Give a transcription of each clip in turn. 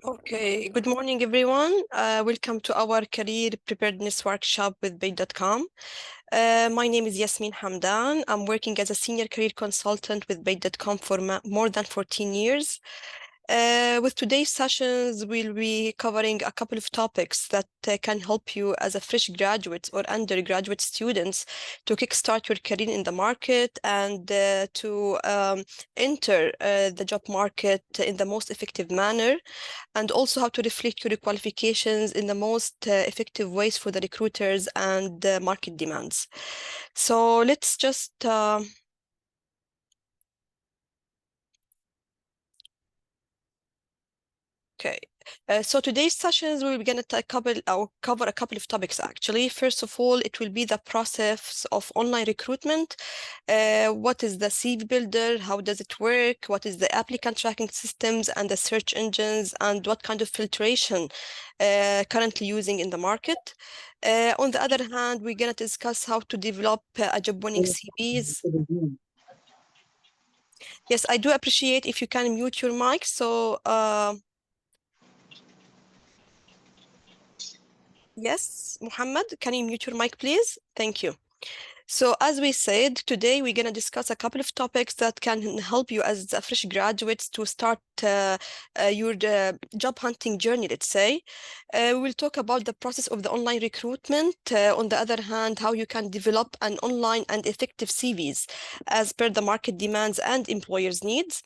Okay, good morning, everyone. Welcome to our career preparedness workshop with Bayt.com. My name is Yasmin Hamdan. I'm working as a senior career consultant with Bayt.com for more than 14 years. With today's sessions, we'll be covering a couple of topics that can help you as a fresh graduate or undergraduate students to kickstart your career in the market and to enter the job market in the most effective manner, and also how to reflect your qualifications in the most effective ways for the recruiters and market demands. So let's just Okay. So today's sessions, we're going to cover a couple of topics, actually. First of all, it will be the process of online recruitment. What is the CV builder? How does it work? What is the applicant tracking systems and the search engines? And what kind of filtration currently using in the market? On the other hand, we're going to discuss how to develop a job-winning CVs. Yes, I do appreciate if you can mute your mic. So yes, Muhammad, can you mute your mic, please? Thank you. So as we said, today we're going to discuss a couple of topics that can help you as a fresh graduates to start your job hunting journey, let's say. We will talk about the process of the online recruitment. On the other hand, how you can develop an online and effective CVs as per the market demands and employers' needs.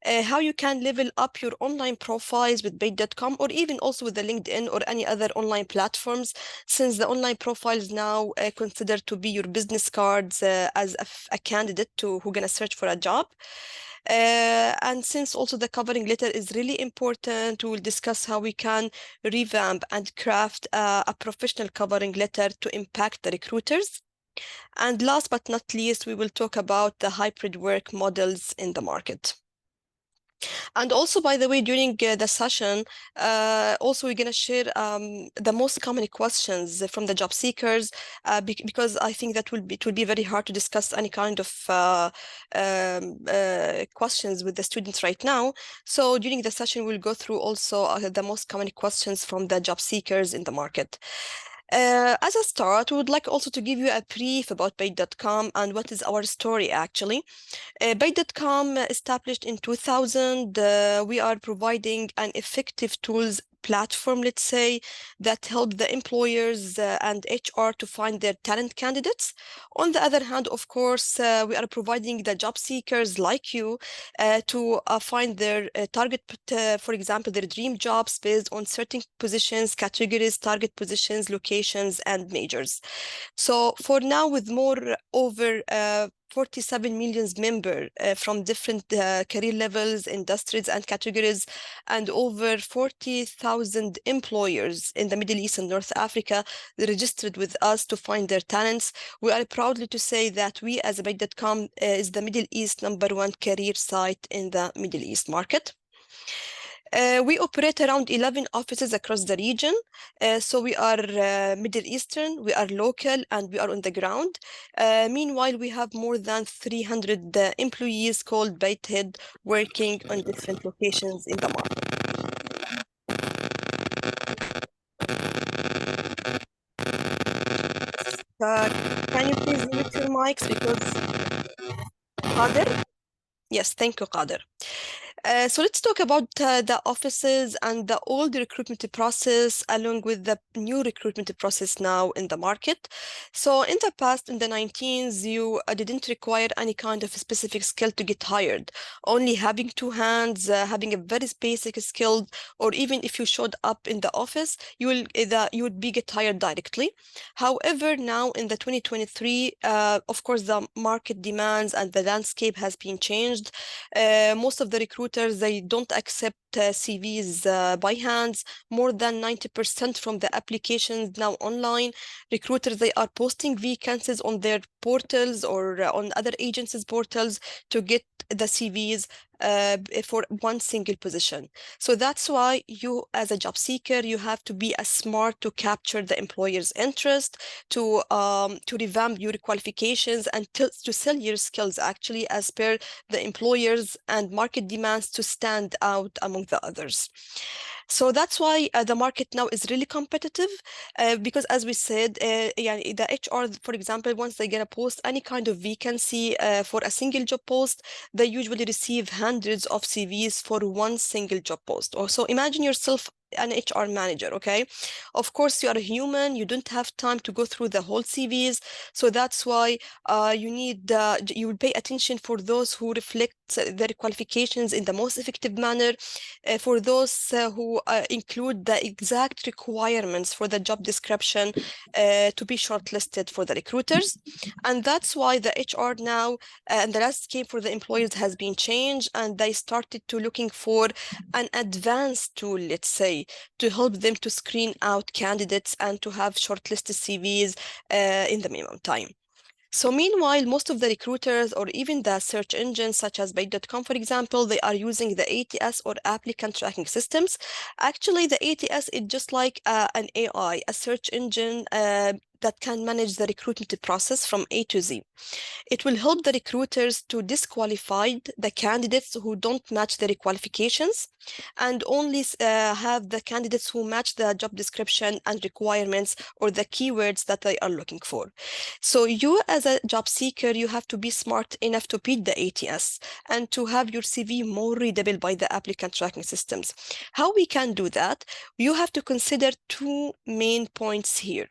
How you can level up your online profiles with Bayt.com or even also with the LinkedIn or any other online platforms, since the online profiles now considered to be your business cards as a candidate who's going to search for a job. And since also the covering letter is really important, we will discuss how we can revamp and craft a professional covering letter to impact the recruiters. And last but not least, we will talk about the hybrid work models in the market. And also, by the way, during the session, also we're going to share the most common questions from the job seekers, because I think that it will be very hard to discuss any kind of questions with the students right now. So during the session, we'll go through also the most common questions from the job seekers in the market. As a start, we would like also to give you a brief about Bayt.com and what is our story actually. Bayt.com established in 2000. We are providing an effective tools platform, let's say, that help the employers and HR to find their talent candidates. On the other hand, of course, we are providing the job seekers like you to find their target, for example, their dream jobs based on certain positions, categories, target positions, locations, and majors. So for now, with more over 47 million members from different career levels, industries, and categories, and over 40,000 employers in the Middle East and North Africa registered with us to find their talents. We are proudly to say that we as Bayt.com is the Middle East #1 career site in the Middle East market. We operate around 11 offices across the region. So we are Middle Eastern, we are local, and we are on the ground. Meanwhile, we have more than 300 employees called Bayt Head working on different locations in the market. Can you please mute your mics because Qadir? Yes, thank you, Qadir. So let's talk about the offices and the old recruitment process along with the new recruitment process now in the market. So in the past, in the 19s, you didn't require any kind of specific skill to get hired. Only having two hands, having a very basic skill, or even if you showed up in the office, you would be get hired directly. However, now in the 2023, of course, the market demands and the landscape has been changed. Most of the recruiters, they don't accept CVs by hands. More than 90% from the applications now online. Recruiters, they are posting vacancies on their portals or on other agencies' portals to get the CVs. for one single position. So that's why you, as a job seeker, you have to be as smart to capture the employer's interest, to revamp your qualifications, and to sell your skills actually as per the employers and market demands to stand out among the others. So that's why the market now is really competitive, because as we said, yeah, the HR, for example, once they're gonna post any kind of vacancy for a single job post, they usually receive hundreds of CVs for one single job post. Or so imagine yourself an HR manager, okay? Of course, you are a human, you don't have time to go through the whole CVs. So that's why you will pay attention for those who reflect their qualifications in the most effective manner, for those who include the exact requirements for the job description to be shortlisted for the recruiters. And that's why the HR now and the landscape for the employers has been changed, and they started to looking for an advanced tool, let's say, to help them to screen out candidates and to have shortlisted CVs in the minimum time. So meanwhile, most of the recruiters or even the search engines such as Bayt.com, for example, they are using the ATS or applicant tracking systems. Actually, the ATS is just like an AI, a search engine that can manage the recruitment process from A to Z. It will help the recruiters to disqualify the candidates who don't match their qualifications and only have the candidates who match the job description and requirements or the keywords that they are looking for. So you as a job seeker, you have to be smart enough to beat the ATS and to have your CV more readable by the applicant tracking systems. How we can do that? You have to consider two main points here.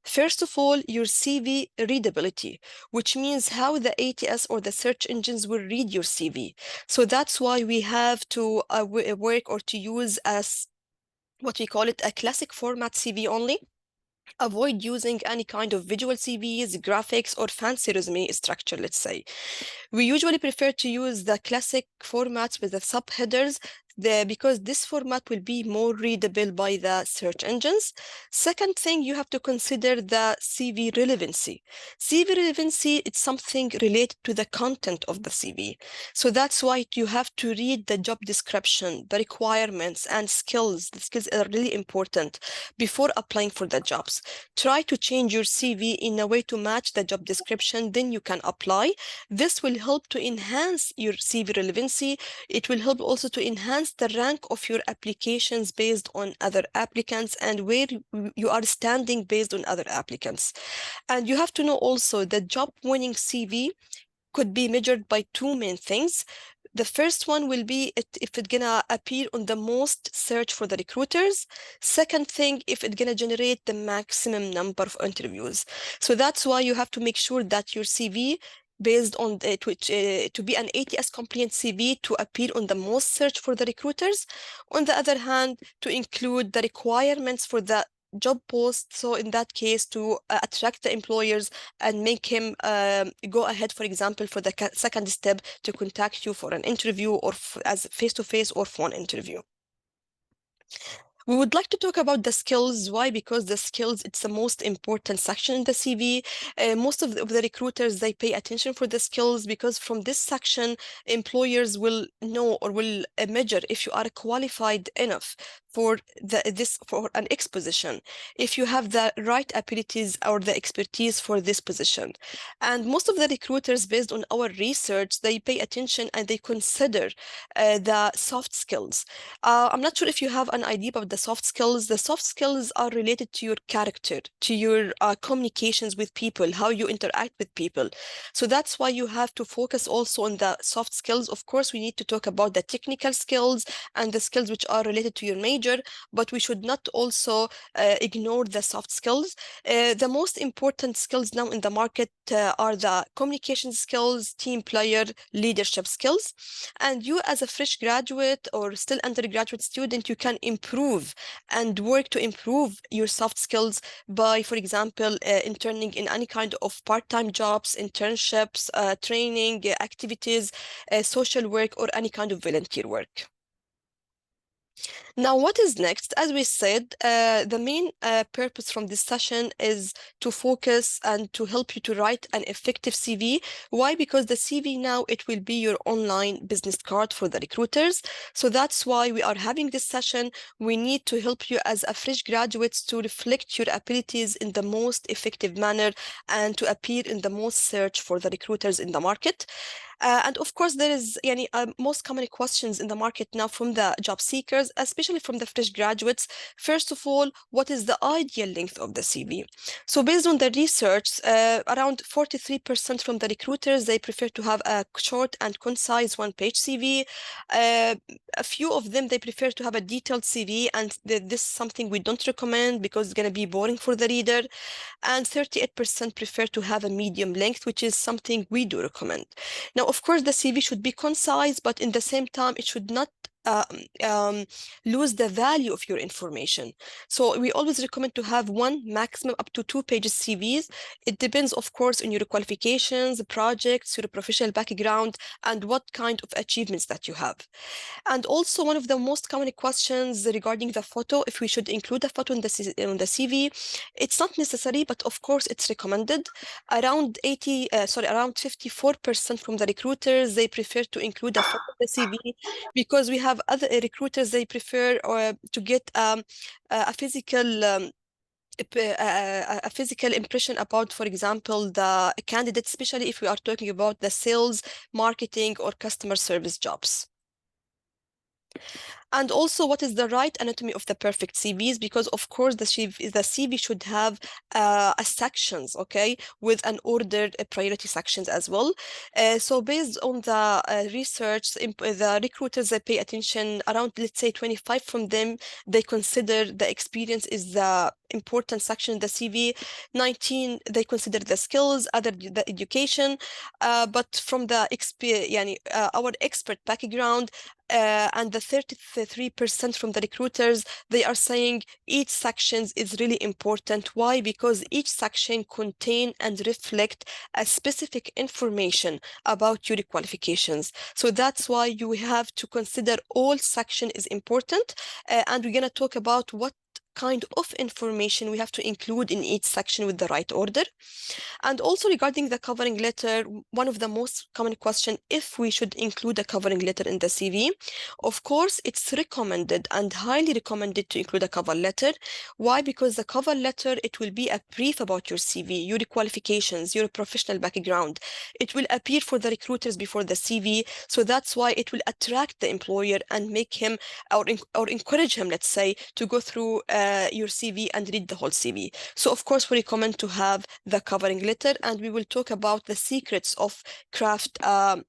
First of all, your CV readability, which means how the ATS or the search engines will read your CV. So that's why we have to work or to use as what we call it a classic format CV only. Avoid using any kind of visual CVs, graphics, or fancy resume structure, let's say. We usually prefer to use the classic formats with the subheaders because this format will be more readable by the search engines. Second thing, you have to consider the CV relevancy. CV relevancy, it's something related to the content of the CV. So that's why you have to read the job description, the requirements and skills. The skills are really important before applying for the jobs. Try to change your CV in a way to match the job description, then you can apply. This will help to enhance your CV relevancy. It will help also to enhance the rank of your applications based on other applicants and where you are standing based on other applicants. And you have to know also that job winning CV could be measured by two main things. The first one will be if it's gonna appear on the most search for the recruiters. Second thing, if it's gonna generate the maximum number of interviews. So that's why you have to make sure that your CV based on to be an ATS compliant CV to appear on the most search for the recruiters. On the other hand, to include the requirements for the job post. So in that case, to attract the employers and make him go ahead, for example, for the second step to contact you for an interview or as face-to-face or phone interview. We would like to talk about the skills. Why? Because the skills, it's the most important section in the CV. Most of the recruiters, they pay attention for the skills because from this section, employers will know or will measure if you are qualified enough for for an X position, if you have the right abilities or the expertise for this position. And most of the recruiters, based on our research, they pay attention and they consider the soft skills. I'm not sure if you have an idea about the soft skills. The soft skills are related to your character, to your communications with people, how you interact with people. So that's why you have to focus also on the soft skills. Of course, we need to talk about the technical skills and the skills which are related to your major, but we should not also ignore the soft skills. The most important skills now in the market are the communication skills, team player, leadership skills. And you as a fresh graduate or still undergraduate student, you can improve and work to improve your soft skills by, for example, interning in any kind of part-time jobs, internships, training, activities, social work, or any kind of volunteer work. Now, what is next? As we said, the main purpose from this session is to focus and to help you to write an effective CV. Why? Because the CV now, it will be your online business card for the recruiters. So that's why we are having this session. We need to help you as a fresh graduates to reflect your abilities in the most effective manner and to appear in the most search for the recruiters in the market. And of course, there is most common questions in the market now from the job seekers, especially from the fresh graduates. First of all, what is the ideal length of the CV? So based on the research, around 43% from the recruiters, they prefer to have a short and concise one-page CV. A few of them, they prefer to have a detailed CV, and this is something we don't recommend because it's going to be boring for the reader. And 38% prefer to have a medium length, which is something we do recommend. Now, of course, the CV should be concise, but in the same time, it should not um, um, lose the value of your information. So we always recommend to have one, maximum up to 2 pages CVs. It depends, of course, on your qualifications, projects, your professional background, and what kind of achievements that you have. And also, one of the most common questions regarding the photo, if we should include a photo in the CV, it's not necessary, but of course, it's recommended. Around 54% from the recruiters, they prefer to include a photo in the CV because we have other recruiters, they prefer to get a physical a physical impression about, for example, the candidate, especially if we are talking about the sales, marketing, or customer service jobs. And also, what is the right anatomy of the perfect CVs? Because of course, the CV should have a sections, okay, with an ordered priority sections as well. So based on the research, the recruiters, they pay attention around, let's say, 25 from them, they consider the experience is the important section in the CV. 19, they consider the skills, other the education. But from the our expert background, and the 33% from the recruiters, they are saying each section is really important. Why? Because each section contain and reflect a specific information about your qualifications. So that's why you have to consider all section is important. And we're going to talk about what kind of information we have to include in each section with the right order. And also regarding the covering letter, one of the most common question, if we should include a covering letter in the CV. Of course, it's recommended and highly recommended to include a cover letter. Why? Because the cover letter, it will be a brief about your CV, your qualifications, your professional background. It will appear for the recruiters before the CV. So that's why it will attract the employer and make him or encourage him, let's say, to go through your CV and read the whole CV. So of course, we recommend to have the covering letter, and we will talk about the secrets of craft a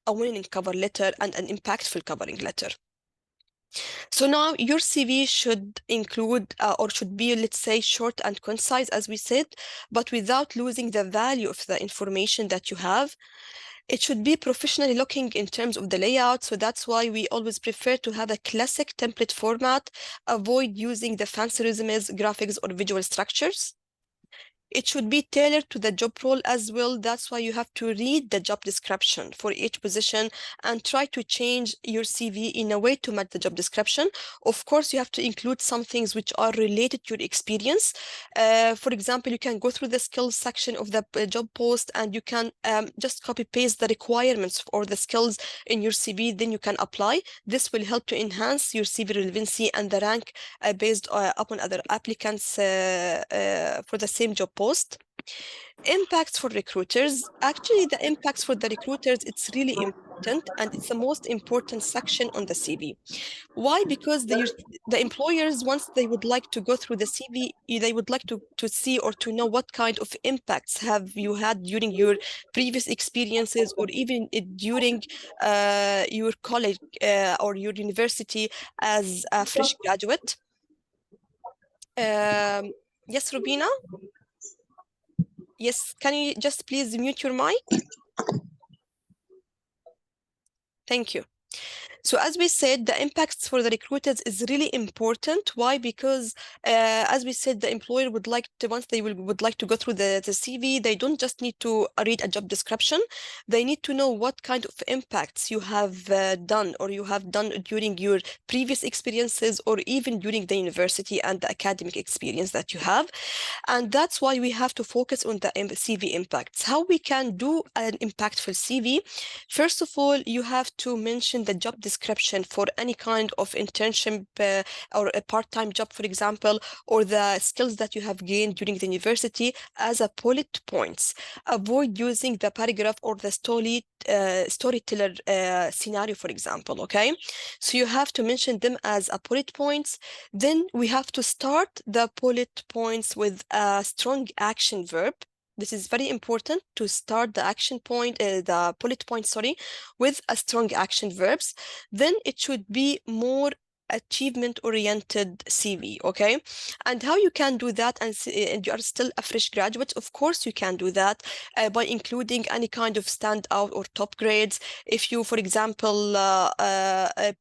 winning cover letter and an impactful covering letter. So now your CV should include or should be, let's say, short and concise, as we said, but without losing the value of the information that you have. It should be professionally looking in terms of the layout. So that's why we always prefer to have a classic template format, avoid using the fancy resumes, graphics, or visual structures. It should be tailored to the job role as well. That's why you have to read the job description for each position and try to change your CV in a way to match the job description. Of course, you have to include some things which are related to your experience. For example, you can go through the skills section of the job post and you can just copy paste the requirements or the skills in your CV, then you can apply. This will help to enhance your CV relevancy and the rank based upon other applicants for the same job post. Impacts for recruiters. Actually, the impacts for the recruiters, it's really important and it's the most important section on the CV. Why? Because the employers, once they would like to go through the CV, they would like to see or to know what kind of impacts have you had during your previous experiences or even during your college or your university as a fresh graduate. Yes, Rubina? Yes, can you just please mute your mic? Thank you. So as we said, the impacts for the recruiters is really important. Why? Because as we said, the employer would like to, once they would like to go through the CV, they don't just need to read a job description. They need to know what kind of impacts you have done or you have done during your previous experiences or even during the university and the academic experience that you have. And that's why we have to focus on the CV impacts. How we can do an impactful CV? First of all, you have to mention the job description for any kind of internship or a part-time job, for example, or the skills that you have gained during the university as a bullet points. Avoid using the paragraph or the storyteller scenario, for example, okay? So you have to mention them as a bullet points. Then we have to start the bullet points with a strong action verb. This is very important to start the bullet point, sorry, with a strong action verbs. Then it should be more achievement-oriented CV, okay? And how you can do that, and you are still a fresh graduate, of course you can do that by including any kind of standout or top grades. If you, for example,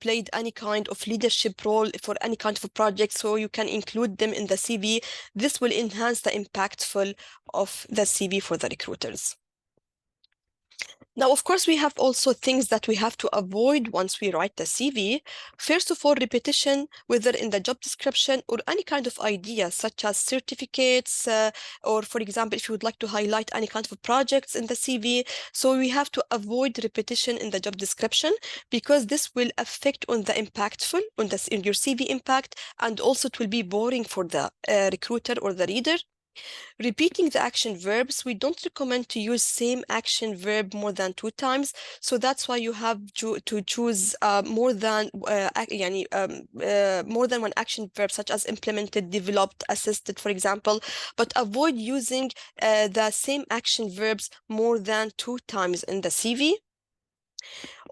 played any kind of leadership role for any kind of a project, so you can include them in the CV. This will enhance the impactful of the CV for the recruiters. Now, of course, we have also things that we have to avoid once we write the CV. First of all, repetition, whether in the job description or any kind of idea, such as certificates, or for example, if you would like to highlight any kind of projects in the CV. So we have to avoid repetition in the job description because this will affect on the impactful, in your CV impact, and also it will be boring for the recruiter or the reader. Repeating the action verbs, we don't recommend to use same action verb more than 2 times. So that's why you have to choose more than more than one action verb, such as implemented, developed, assisted, for example. But avoid using the same action verbs more than 2 times in the CV.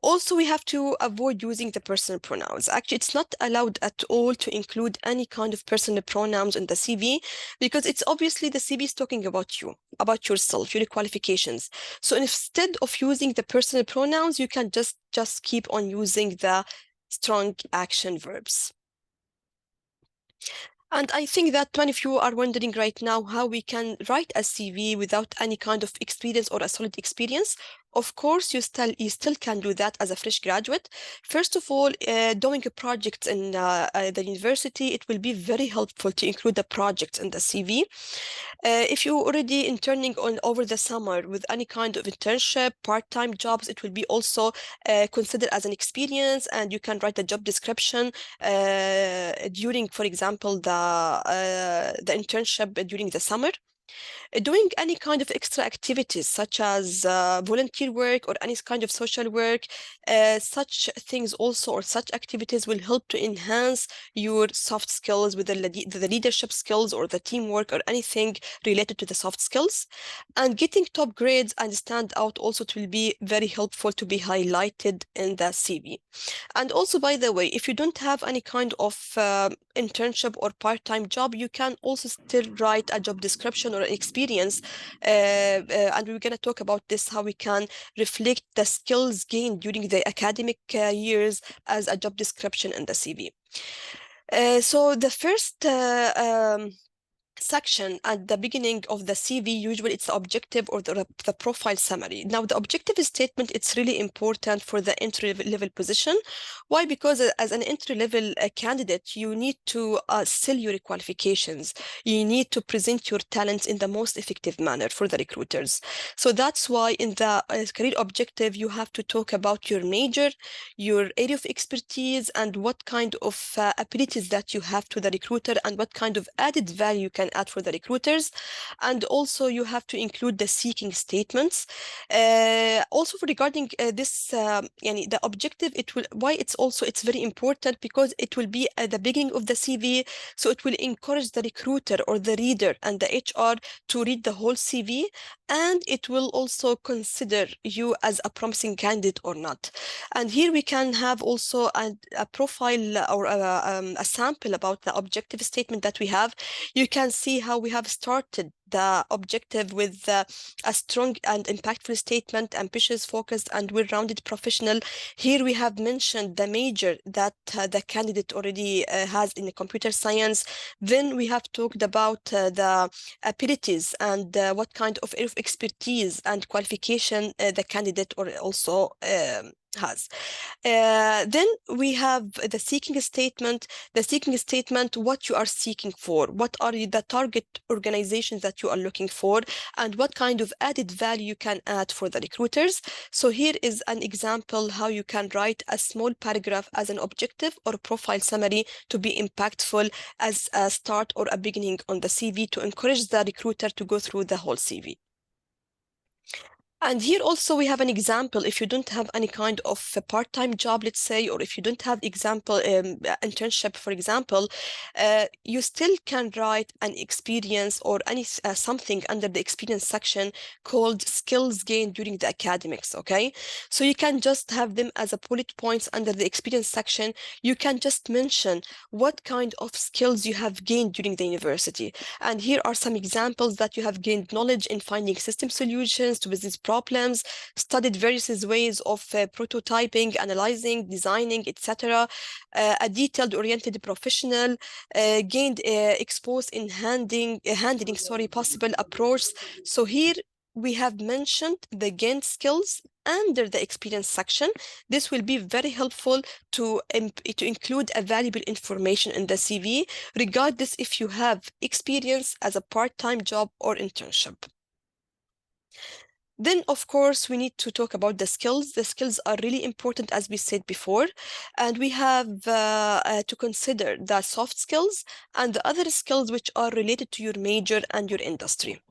Also, we have to avoid using the personal pronouns. Actually, it's not allowed at all to include any kind of personal pronouns in the CV because it's obviously the CV is talking about you, about yourself, your qualifications. So instead of using the personal pronouns, you can just keep on using the strong action verbs. And I think that many of you are wondering right now how we can write a CV without any kind of experience or a solid experience. Of course, you still can do that as a fresh graduate. First of all, doing a project in the university, it will be very helpful to include the projects in the CV. If you already interning on over the summer with any kind of internship, part-time jobs, it will be also considered as an experience, and you can write the job description during, for example, the internship during the summer. Doing any kind of extra activities such as volunteer work or any kind of social work, such things also or such activities will help to enhance your soft skills with the leadership skills or the teamwork or anything related to the soft skills. And getting top grades and stand out also, it will be very helpful to be highlighted in the CV. And also, by the way, if you don't have any kind of internship or part-time job, you can also still write a job description or experience. And we're going to talk about this, how we can reflect the skills gained during the academic years as a job description in the CV. So the first section at the beginning of the CV, usually it's the objective or the profile summary. Now, the objective statement, it's really important for the entry-level position. Why? Because as an entry-level candidate, you need to sell your qualifications. You need to present your talents in the most effective manner for the recruiters. So that's why in the career objective, you have to talk about your major, your area of expertise, and what kind of abilities that you have to the recruiter and what kind of added value you can add for the recruiters. And also you have to include the seeking statements. Also regarding this, the objective, it's very important because it will be at the beginning of the CV. So it will encourage the recruiter or the reader and the HR to read the whole CV, and it will also consider you as a promising candidate or not. And here we can have also a profile or a sample about the objective statement that we have. You can see how we have started the objective with a strong and impactful statement, ambitious, focused, and well-rounded professional. Here we have mentioned the major that the candidate already has in the computer science. Then we have talked about the abilities and what kind of expertise and qualification the candidate or also has. Then we have the seeking statement. The seeking statement, what you are seeking for, what are the target organizations that you are looking for, and what kind of added value you can add for the recruiters. So here is an example how you can write a small paragraph as an objective or profile summary to be impactful as a start or a beginning on the CV to encourage the recruiter to go through the whole CV. And here also we have an example. If you don't have any kind of a part-time job, let's say, or if you don't have example internship, for example, you still can write an experience or any something under the experience section called skills gained during the academics, okay? So you can just have them as a bullet points under the experience section. You can just mention what kind of skills you have gained during the university. And here are some examples that you have gained knowledge in finding system solutions to business problems, studied various ways of prototyping, analyzing, designing, etc. A detailed oriented professional, gained exposed in handling possible approach. So here we have mentioned the gained skills under the experience section. This will be very helpful to include a valuable information in the CV, regardless if you have experience as a part-time job or internship. Then, of course, we need to talk about the skills. The skills are really important, as we said before, and we have to consider the soft skills and the other skills which are related to your major and your industry.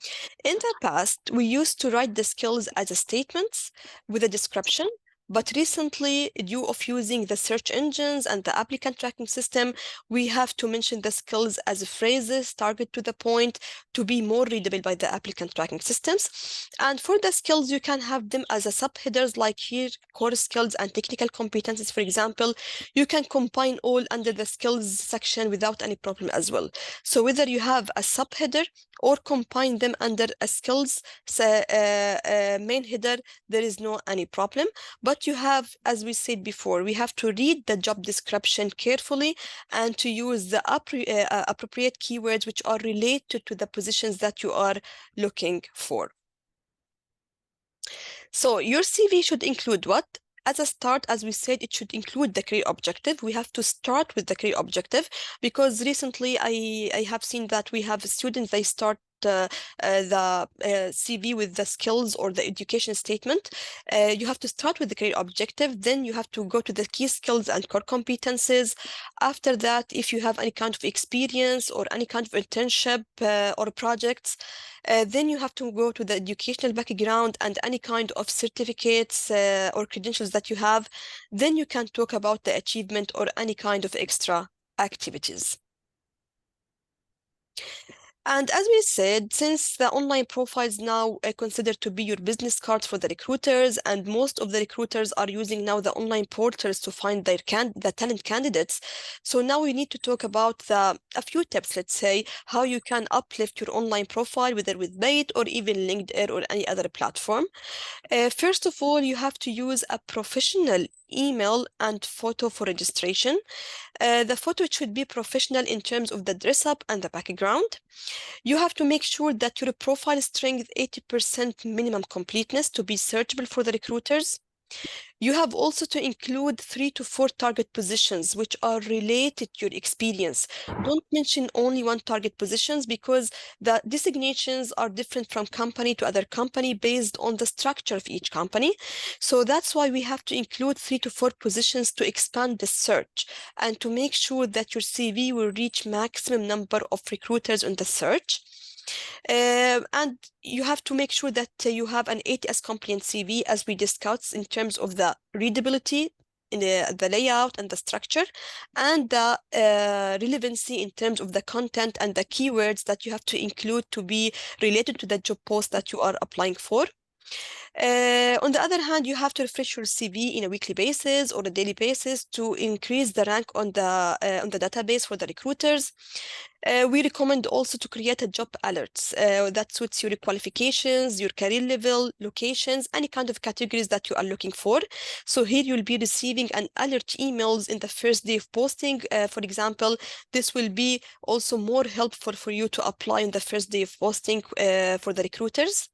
In the past, we used to write the skills as statements with a description, but recently, due of using the search engines and the applicant tracking system, we have to mention the skills as phrases, target to the point, to be more readable by the applicant tracking systems. And for the skills, you can have them as a subheaders, like here, core skills and technical competencies, for example. You can combine all under the skills section without any problem as well. So whether you have a subheader or combine them under a skills main header, there is no any problem. But you have, as we said before, we have to read the job description carefully and to use the appropriate keywords which are related to the positions that you are looking for. So your CV should include what? As a start, as we said, it should include the career objective. We have to start with the career objective because recently I have seen that we have students, they start the CV with the skills or the education statement. You have to start with the career objective, then you have to go to the key skills and core competencies. After that, if you have any kind of experience or any kind of internship or projects, then you have to go to the educational background and any kind of certificates or credentials that you have. Then you can talk about the achievement or any kind of extra activities. And as we said, since the online profiles now considered to be your business cards for the recruiters, and most of the recruiters are using now the online portals to find the talent candidates. So now we need to talk about a few tips, let's say, how you can uplift your online profile, whether with Bayt or even LinkedIn or any other platform. First of all, you have to use a professional email and photo for registration. The photo should be professional in terms of the dress up and the background. You have to make sure that your profile strength 80% minimum completeness to be searchable for the recruiters. You have also to include 3 to 4 target positions which are related to your experience. Don't mention only one target positions because the designations are different from company to other company based on the structure of each company. So that's why we have to include 3 to 4 positions to expand the search and to make sure that your CV will reach maximum number of recruiters on the search. And you have to make sure that you have an ATS compliant CV, as we discussed, in terms of the readability, in the layout and the structure, and the relevancy in terms of the content and the keywords that you have to include to be related to the job post that you are applying for. On the other hand, you have to refresh your CV in a weekly basis or a daily basis to increase the rank on the database for the recruiters. We recommend also to create a job alerts that suits your qualifications, your career level, locations, any kind of categories that you are looking for. So here you'll be receiving an alert emails in the first day of posting. For example, this will be also more helpful for you to apply on the first day of posting for the recruiters.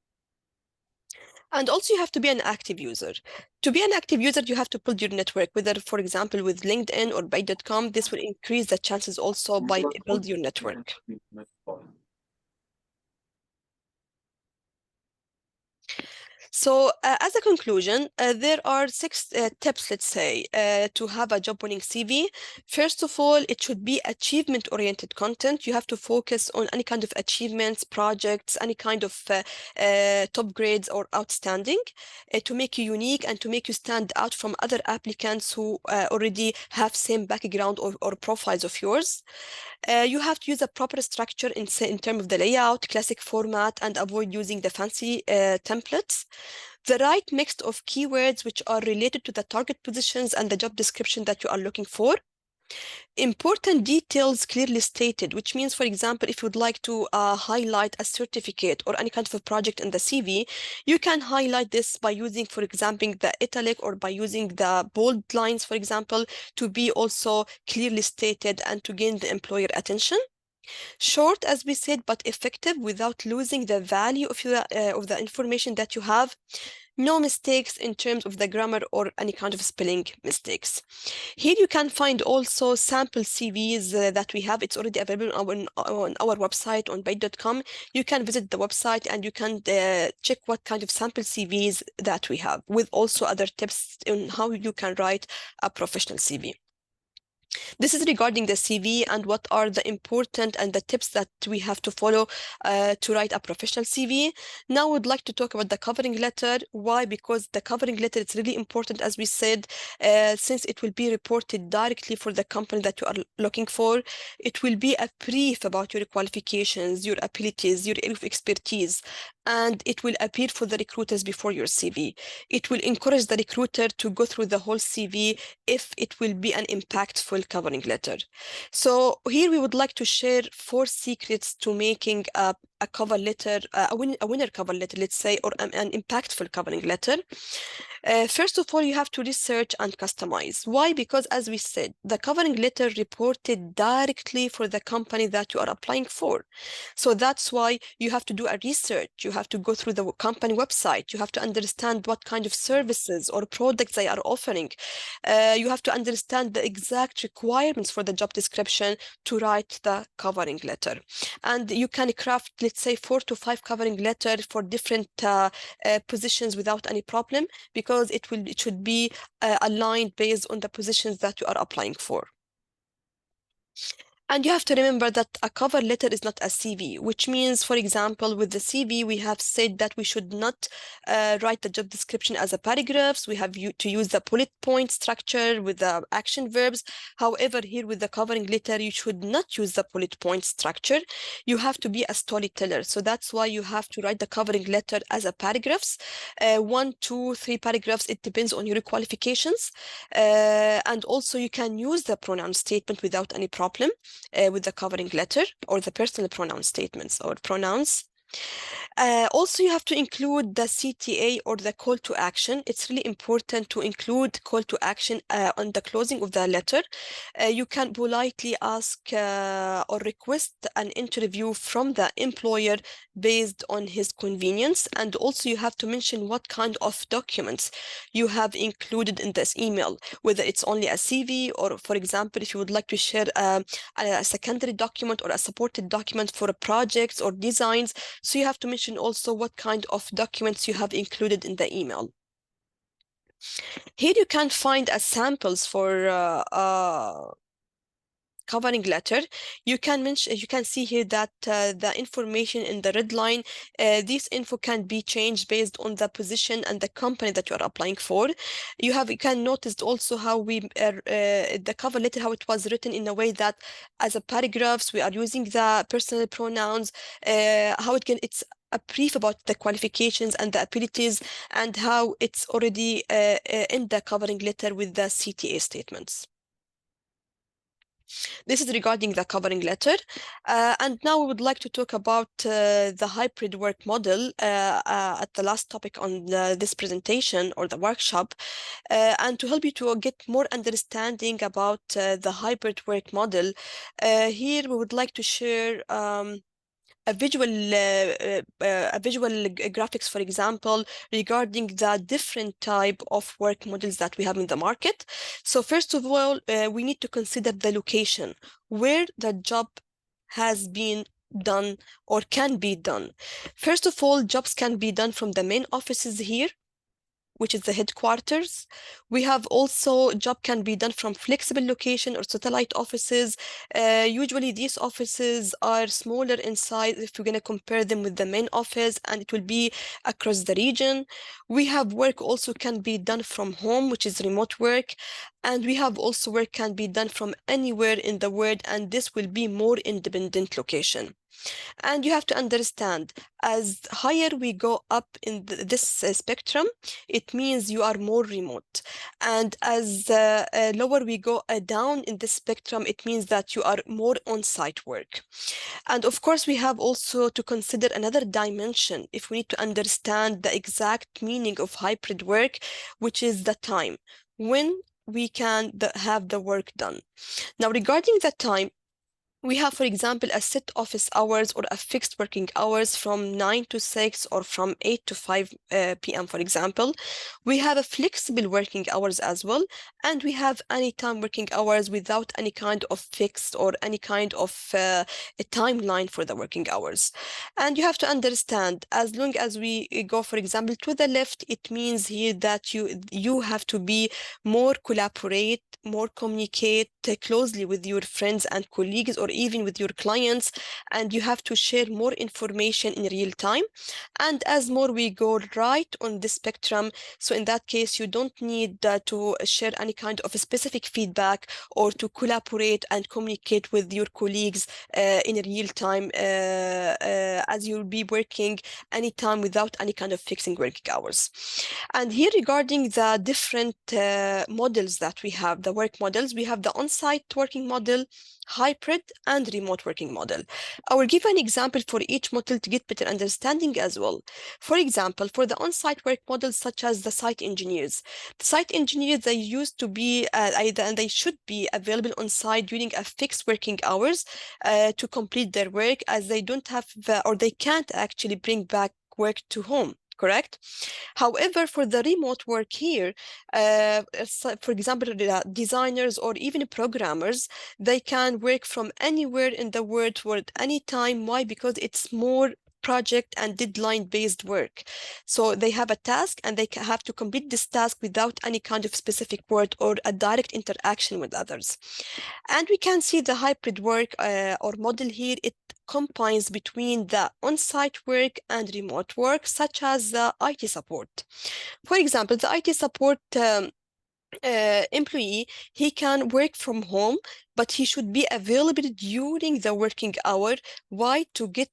And also you have to be an active user. To be an active user, you have to build your network, whether, for example, with LinkedIn or Bayt.com. This will increase the chances also by build your network. So, as a conclusion, there are six tips, let's say, to have a job-winning CV. First of all, it should be achievement-oriented content. You have to focus on any kind of achievements, projects, any kind of top grades or outstanding to make you unique and to make you stand out from other applicants who already have same background or profiles of yours. You have to use a proper structure in terms of the layout, classic format, and avoid using the fancy templates. The right mix of keywords which are related to the target positions and the job description that you are looking for. Important details clearly stated, which means, for example, if you would like to highlight a certificate or any kind of a project in the CV, you can highlight this by using, for example, the italic or by using the bold lines, for example, to be also clearly stated and to gain the employer attention. Short, as we said, but effective without losing the value of the information that you have. No mistakes in terms of the grammar or any kind of spelling mistakes. Here you can find also sample CVs that we have. It's already available on our website on Bayt.com. You can visit the website and you can check what kind of sample CVs that we have, with also other tips on how you can write a professional CV. This is regarding the CV and what are the important and the tips that we have to follow to write a professional CV. Now, I would like to talk about the covering letter. Why? Because the covering letter is really important, as we said, since it will be reported directly for the company that you are looking for. It will be a brief about your qualifications, your abilities, your area of expertise, and it will appear for the recruiters before your CV. It will encourage the recruiter to go through the whole CV if it will be an impactful covering letter. So here we would like to share 4 secrets to making a cover letter, a winner cover letter, let's say, or an impactful covering letter. First of all, you have to research and customize. Why? Because as we said, the covering letter reported directly for the company that you are applying for. So that's why you have to do a research. You have to go through the company website. You have to understand what kind of services or products they are offering. You have to understand the exact requirements for the job description to write the covering letter. And you can craft, let's say, 4 to 5 covering letters for different positions without any problem, because it should be aligned based on the positions that you are applying for. And you have to remember that a cover letter is not a CV, which means, for example, with the CV, we have said that we should not write the job description as a paragraphs. We have to use the bullet point structure with the action verbs. However, here with the covering letter, you should not use the bullet point structure. You have to be a storyteller. So that's why you have to write the covering letter as a paragraphs, 1, 2, 3 paragraphs. It depends on your qualifications. And also you can use the pronoun statement without any problem. With the covering letter or the personal pronoun statements or pronouns. Also, you have to include the CTA or the call to action. It's really important to include call to action on the closing of the letter. You can politely ask or request an interview from the employer based on his convenience. And also you have to mention what kind of documents you have included in this email, whether it's only a CV or, for example, if you would like to share a secondary document or a supported document for projects or designs. So you have to mention also what kind of documents you have included in the email. Here you can find samples for covering letter. You can see here that the information in the red line, this info can be changed based on the position and the company that you are applying for. You can notice also how the cover letter, how it was written in a way that as a paragraphs we are using the personal pronouns, how it's a brief about the qualifications and the abilities and how it's already in the covering letter with the CTA statements. This is regarding the covering letter. And now we would like to talk about the hybrid work model at the last topic on this presentation or the workshop. And to help you to get more understanding about the hybrid work model, here we would like to share a visual graphics, for example, regarding the different type of work models that we have in the market. So first of all, we need to consider the location where the job has been done or can be done. First of all, jobs can be done from the main offices here, which is the headquarters. We have also job can be done from flexible location or satellite offices. Usually these offices are smaller in size if we're going to compare them with the main office, and it will be across the region. We have work also can be done from home, which is remote work. And we have also work can be done from anywhere in the world, and this will be more independent location. And you have to understand, as higher we go up in this spectrum, it means you are more remote. And as lower we go down in the spectrum, it means that you are more on-site work. And of course, we have also to consider another dimension if we need to understand the exact meaning of hybrid work, which is the time when we can have the work done. Now, regarding the time, we have, for example, a set office hours or a fixed working hours from 9 to 6 or from 8 to 5 p.m., for example. We have a flexible working hours as well, and we have anytime working hours without any kind of fixed or any kind of a timeline for the working hours. And you have to understand, as long as we go, for example, to the left, it means here that you have to be more collaborate, more communicate closely with your friends and colleagues, or even with your clients, and you have to share more information in real time. And as more we go right on the spectrum, so in that case, you don't need to share any kind of a specific feedback or to collaborate and communicate with your colleagues in real time, as you'll be working anytime without any kind of fixing working hours. And here, regarding the different models that we have, the work models, we have the on-site working model, hybrid, and remote working model. I will give an example for each model to get better understanding as well. For example, for the on-site work models, such as the site engineers. The site engineers, they used to be, and they should be available on site during a fixed working hours to complete their work, as they don't have, or they can't actually bring back work to home. Correct? However, for the remote work here, for example, the designers or even programmers, they can work from anywhere in the world at any time. Why? Because it's more project and deadline based work. So they have a task and they have to complete this task without any kind of specific word or a direct interaction with others. And we can see the hybrid work or model here. It combines between the on-site work and remote work, such as the IT support. For example, the IT support employee, he can work from home, but he should be available during the working hour. Why? To get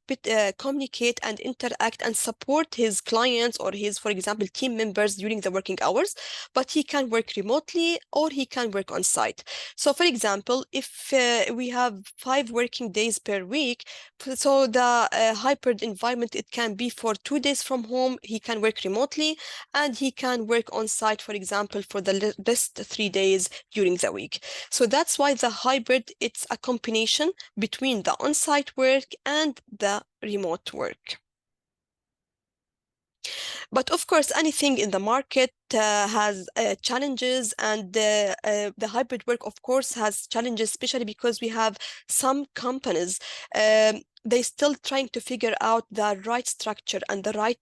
communicate and interact and support his clients or his, for example, team members during the working hours. But he can work remotely or he can work on site. So, for example, if we have 5 working days per week, so the hybrid environment, it can be for 2 days from home, he can work remotely, and he can work on site, for example, for the rest 3 days during the week. So that's why the hybrid, it's a combination between the on-site work and the remote work. But of course, anything in the market has challenges, and the hybrid work, of course, has challenges, especially because we have some companies, they still trying to figure out the right structure and the right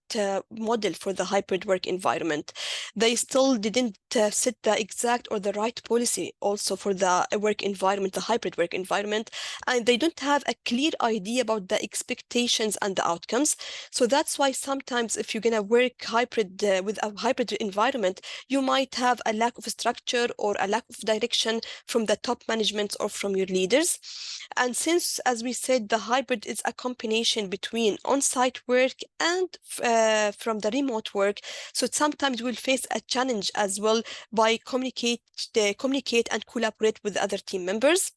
model for the hybrid work environment. They still didn't set the exact or the right policy also for the work environment, the hybrid work environment, and they don't have a clear idea about the expectations and the outcomes. So that's why sometimes if you're going to work hybrid with a hybrid environment, you might have a lack of structure or a lack of direction from the top management or from your leaders. And since, as we said, the hybrid it's a combination between on-site work and from the remote work. So sometimes we'll face a challenge as well by communicate and collaborate with other team members.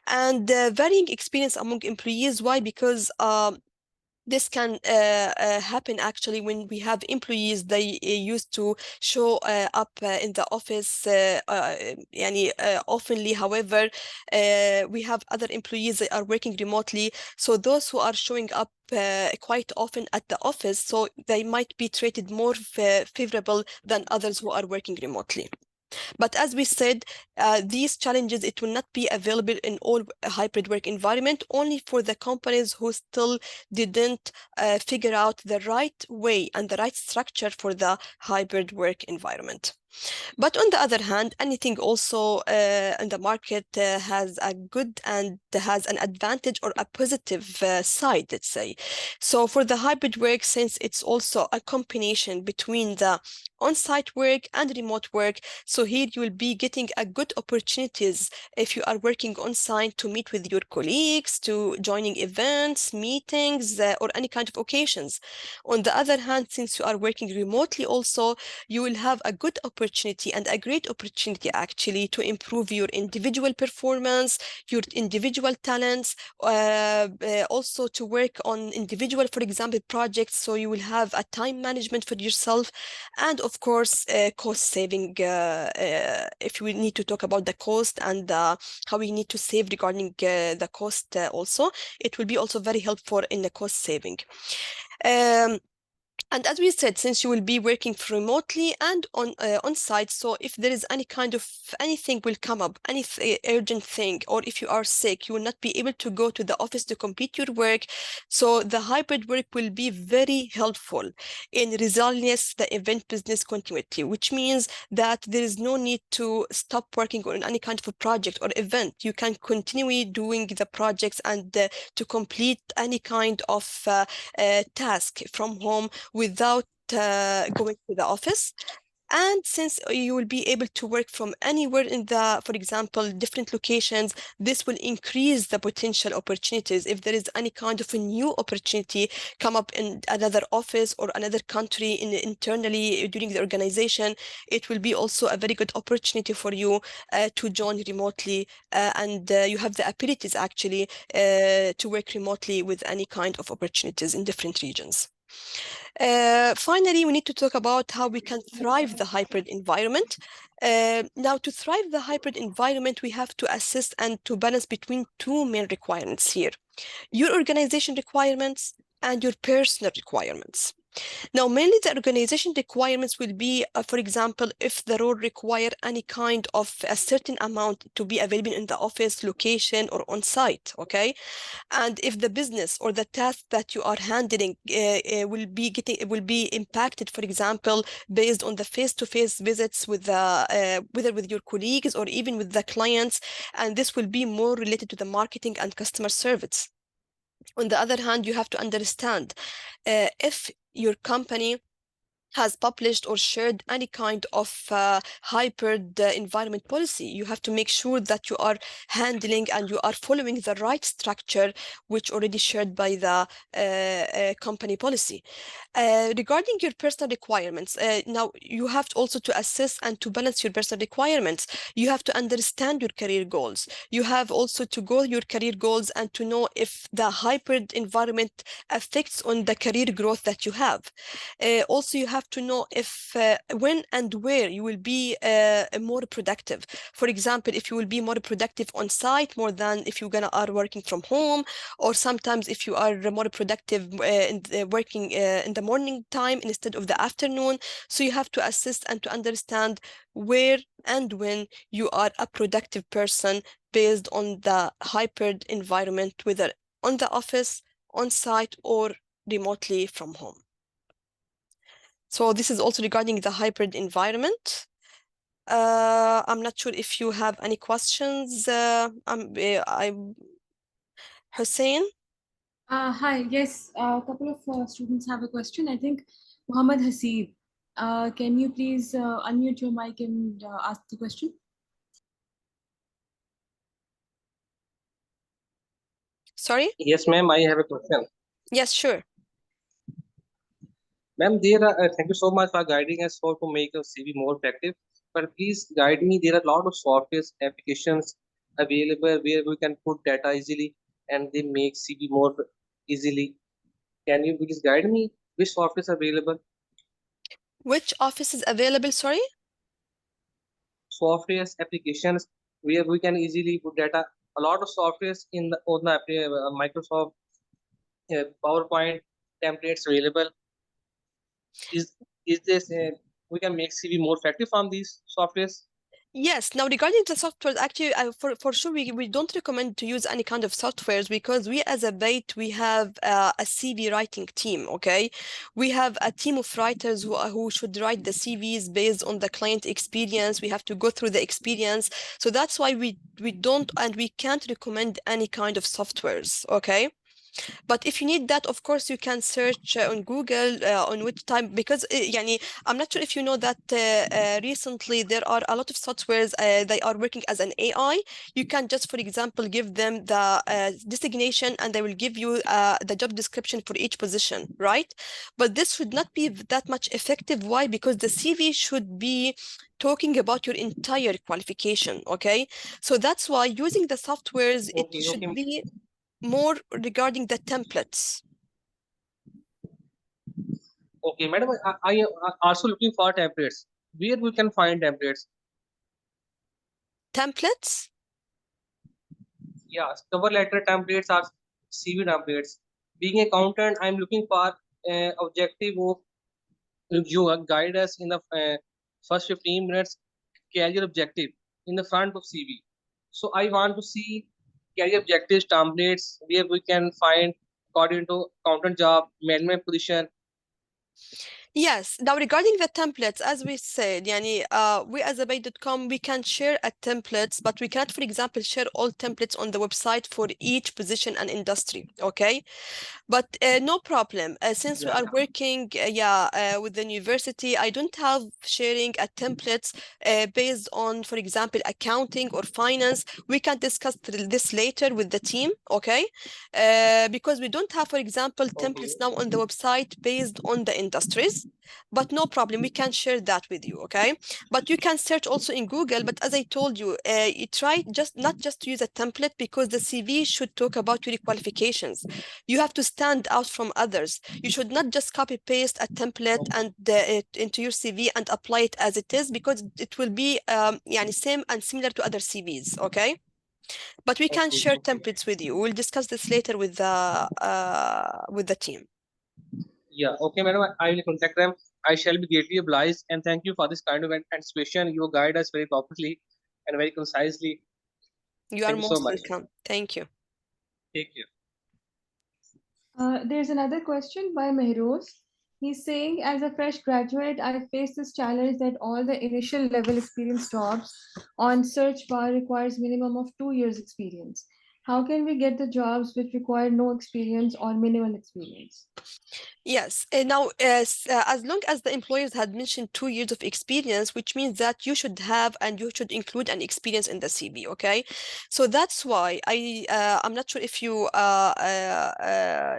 And varying experience among employees. Why? Because this can happen actually when we have employees they used to show up in the office oftenly. However, we have other employees that are working remotely. So those who are showing up quite often at the office, so they might be treated more favorable than others who are working remotely. But as we said, these challenges, it will not be available in all hybrid work environment, only for the companies who still didn't figure out the right way and the right structure for the hybrid work environment. But on the other hand, anything also in the market has a good and has an advantage or a positive side, let's say. So for the hybrid work, since it's also a combination between the on-site work and remote work, so here you will be getting a good opportunities if you are working on-site to meet with your colleagues, to joining events, meetings, or any kind of occasions. On the other hand, since you are working remotely also, you will have a good opportunity and a great opportunity actually to improve your individual performance, your individual talents, also to work on individual, for example, projects. So you will have a time management for yourself, and of course, cost saving. If we need to talk about the cost and how we need to save regarding the cost also, it will be also very helpful in the cost saving. And as we said, since you will be working remotely and on site, so if there is any kind of anything will come up, any urgent thing, or if you are sick, you will not be able to go to the office to complete your work. So the hybrid work will be very helpful in resilience, the event business continuity, which means that there is no need to stop working on any kind of a project or event. You can continue doing the projects and to complete any kind of task from home without going to the office. And since you will be able to work from anywhere in the, for example, different locations, this will increase the potential opportunities. If there is any kind of a new opportunity come up in another office or another country internally during the organization, it will be also a very good opportunity for you to join remotely, and you have the abilities actually to work remotely with any kind of opportunities in different regions. Finally, we need to talk about how we can thrive the hybrid environment. Now, to thrive the hybrid environment, we have to assess and to balance between two main requirements here: your organization requirements and your personal requirements. Now, mainly the organization requirements will be, for example, if the role require any kind of a certain amount to be available in the office, location, or on site, okay? And if the business or the task that you are handling will be impacted, for example, based on the face-to-face visits with the whether with your colleagues or even with the clients, and this will be more related to the marketing and customer service. On the other hand, you have to understand if your company has published or shared any kind of hybrid environment policy, you have to make sure that you are handling and you are following the right structure which already shared by the company policy. Regarding your personal requirements, now you have to also to assess and to balance your personal requirements. You have to understand your career goals. You have also to go your career goals and to know if the hybrid environment affects on the career growth that you have. Also, you have to know if when and where you will be more productive. For example, if you will be more productive on site more than if you're gonna are working from home, or sometimes if you are more productive working in the morning time instead of the afternoon. So you have to assess and to understand where and when you are a productive person based on the hybrid environment, whether on the office, on site, or remotely from home. So this is also regarding the hybrid environment. I'm not sure if you have any questions. Hussein? Hi, yes, a couple of students have a question. I think Muhammad Hasib, can you please unmute your mic and ask the question? Sorry? Yes, ma'am, I have a question. Yes, sure. Ma'am, thank you so much for guiding us how to make a CV more effective. But please guide me. There are a lot of software applications available where we can put data easily and they make CV more easily. Can you please guide me which software is available? Which office is available? Sorry? Software applications where we can easily put data. A lot of softwares in the on the Microsoft PowerPoint templates available. Is is this we can make CV more effective from these softwares? Yes. Now, regarding the software, actually, for sure, we don't recommend to use any kind of softwares because we, as a Bayt, we have a CV writing team. Okay, we have a team of writers who should write the CVs based on the client experience. We have to go through the experience, so that's why we don't and we can't recommend any kind of softwares. Okay. But if you need that, of course, you can search on Google on which time, because يعني, I'm not sure if you know that recently there are a lot of softwares they are working as an AI. You can just, for example, give them the designation and they will give you the job description for each position, right? But this should not be that much effective. Why? Because the CV should be talking about your entire qualification, okay? So that's why using the softwares, it Okay, should okay, be more regarding the templates. okay, madam. I am also looking for templates. Where we can find templates? Templates? Yeah, cover letter templates or CV templates. Being accountant, I'm looking for objective of you guide us in the first 15 minutes career objective in the front of CV. So I want to see career objectives templates where we can find according to accountant job, management position. Yes. Now, regarding the templates, as we said, yani, we as a Bay.com, we can share a templates, but we can't, for example, share all templates on the website for each position and industry. Okay. But no problem. Since we Yeah, are working, with the university, I don't have sharing a templates based on, for example, accounting or finance. We can discuss this later with the team, okay? Because we don't have, for example, okay, templates now on the website based on the industries. But no problem, we can share that with you, okay? But you can search also in Google. But as I told you, you try just not just to use a template, because the CV should talk about your qualifications. You have to stand out from others. You should not just copy paste a template and it into your CV and apply it as it is, because it will be يعني same and similar to other CVs. Okay, but we can okay, share okay. templates with you. We'll discuss this later with the team. Yeah, okay, madam. I will contact them. I shall be greatly obliged and thank you for this kind of anticipation. You guide us very properly and very concisely. You are Thank you so most much. welcome. Thank you. Take care. There's another question by Mehroz. He's saying, as a fresh graduate, I face this challenge that all the initial level experience jobs on search bar requires minimum of 2 years experience. How can we get the jobs which require no experience or minimal experience? Yes. Now, as long as the employers had mentioned 2 years of experience, which means that you should have and you should include an experience in the CV. Okay, so that's why I'm not sure if you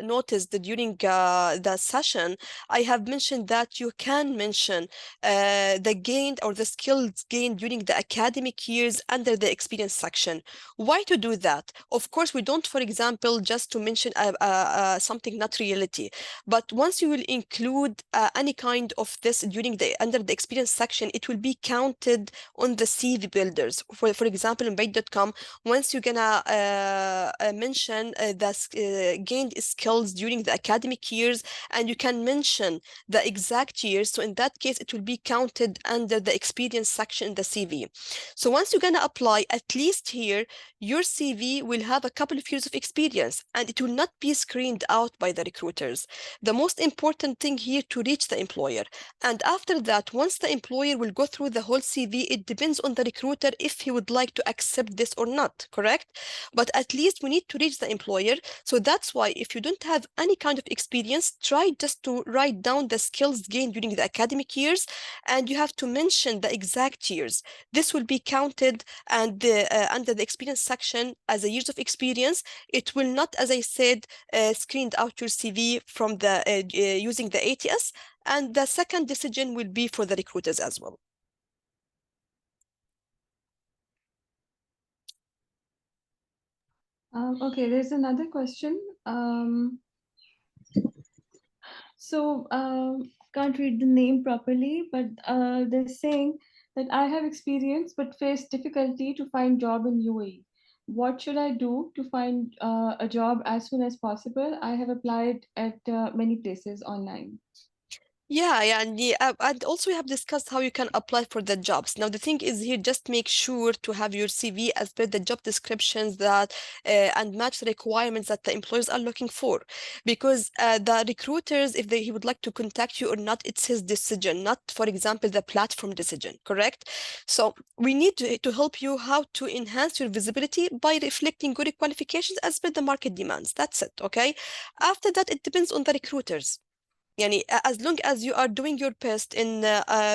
noticed that during the session I have mentioned that you can mention the gained or the skills gained during the academic years under the experience section. Why to do that? Of course, we don't, for example, just to mention something not reality. But once you will include any kind of this during the under the experience section, it will be counted on the CV builders. For example, in Bayt.com, once you're gonna mention the gained skills during the academic years, and you can mention the exact years, so in that case, it will be counted under the experience section in the CV. So once you're gonna apply, at least here, your CV will have a couple of years of experience, and it will not be screened out by the recruiters. The most important thing here to reach the employer. And after that, once the employer will go through the whole CV, it depends on the recruiter if he would like to accept this or not, correct? But at least we need to reach the employer. So that's why if you don't have any kind of experience, try just to write down the skills gained during the academic years, and you have to mention the exact years. This will be counted and under the experience section as a years of experience, it will not, as I said, screened out your CV from the using the ATS. And the second decision will be for the recruiters as well. Okay, there's another question. Can't read the name properly, but they're saying that I have experience but face difficulty to find job in UAE. What should I do to find a job as soon as possible? I have applied at many places online. Yeah, and also we have discussed how you can apply for the jobs. Now, the thing is here, just make sure to have your CV as per the job descriptions that and match the requirements that the employers are looking for. Because the recruiters, if he would like to contact you or not, it's his decision, not, for example, the platform decision, correct? So we need to help you how to enhance your visibility by reflecting good qualifications as per the market demands. That's it, okay? After that, it depends on the recruiters. Yani, as long as you are doing your best in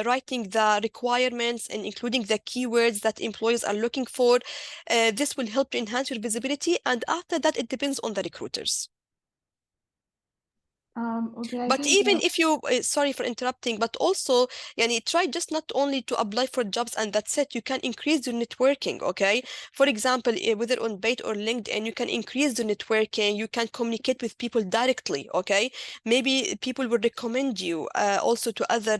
writing the requirements and including the keywords that employers are looking for, this will help to enhance your visibility. And after that, it depends on the recruiters. Okay, I But think even if you, sorry for interrupting, but also, yani, try just not only to apply for jobs and that's it. You can increase your networking, okay? For example, whether on Bayt or LinkedIn, you can increase the networking. You can communicate with people directly, okay? Maybe people will recommend you also to other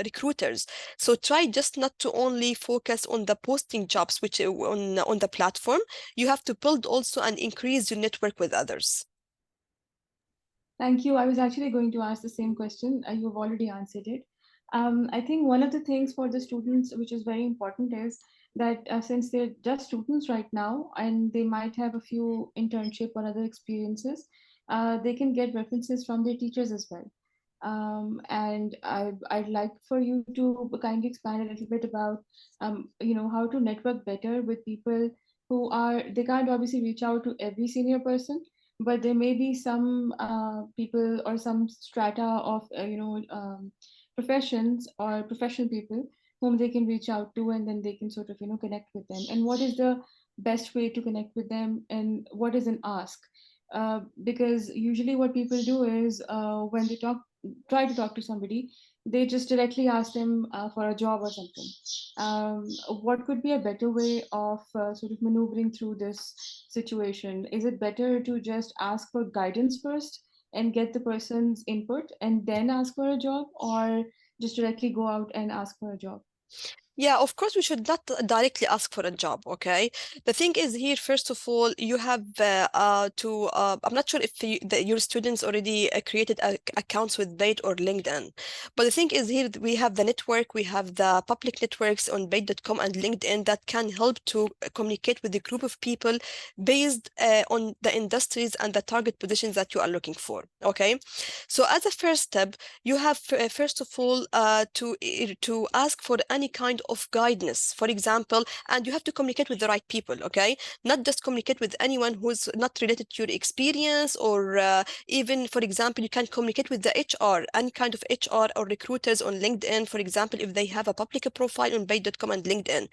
recruiters. So try just not to only focus on the posting jobs, which on the platform. You have to build also and increase your network with others. Thank you. I was actually going to ask the same question. You've already answered it. I think one of the things for the students, which is very important, is that since they're just students right now and they might have a few internship or other experiences, they can get references from their teachers as well. And I'd like for you to kindly expand a little bit about, how to network better with people who they can't obviously reach out to every senior person, but there may be some people or some strata of professions or professional people whom they can reach out to, and then they can sort of connect with them. And what is the best way to connect with them, and what is an ask? Because usually what people do is when they try to talk to somebody, they just directly ask them for a job or something. What could be a better way of sort of maneuvering through this situation? Is it better to just ask for guidance first and get the person's input and then ask for a job, or just directly go out and ask for a job? Yeah, of course, we should not directly ask for a job, okay? The thing is here, first of all, you have I'm not sure if your students already created accounts with Bayt or LinkedIn, but the thing is here, we have the network, we have the public networks on Bayt.com and LinkedIn that can help to communicate with a group of people based on the industries and the target positions that you are looking for, okay? So as a first step, you have first of all to ask for any kind of guidance, for example, and you have to communicate with the right people, okay? Not just communicate with anyone who's not related to your experience, or even, for example, you can communicate with the HR, any kind of HR or recruiters on LinkedIn, for example, if they have a public profile on Bayt.com and LinkedIn.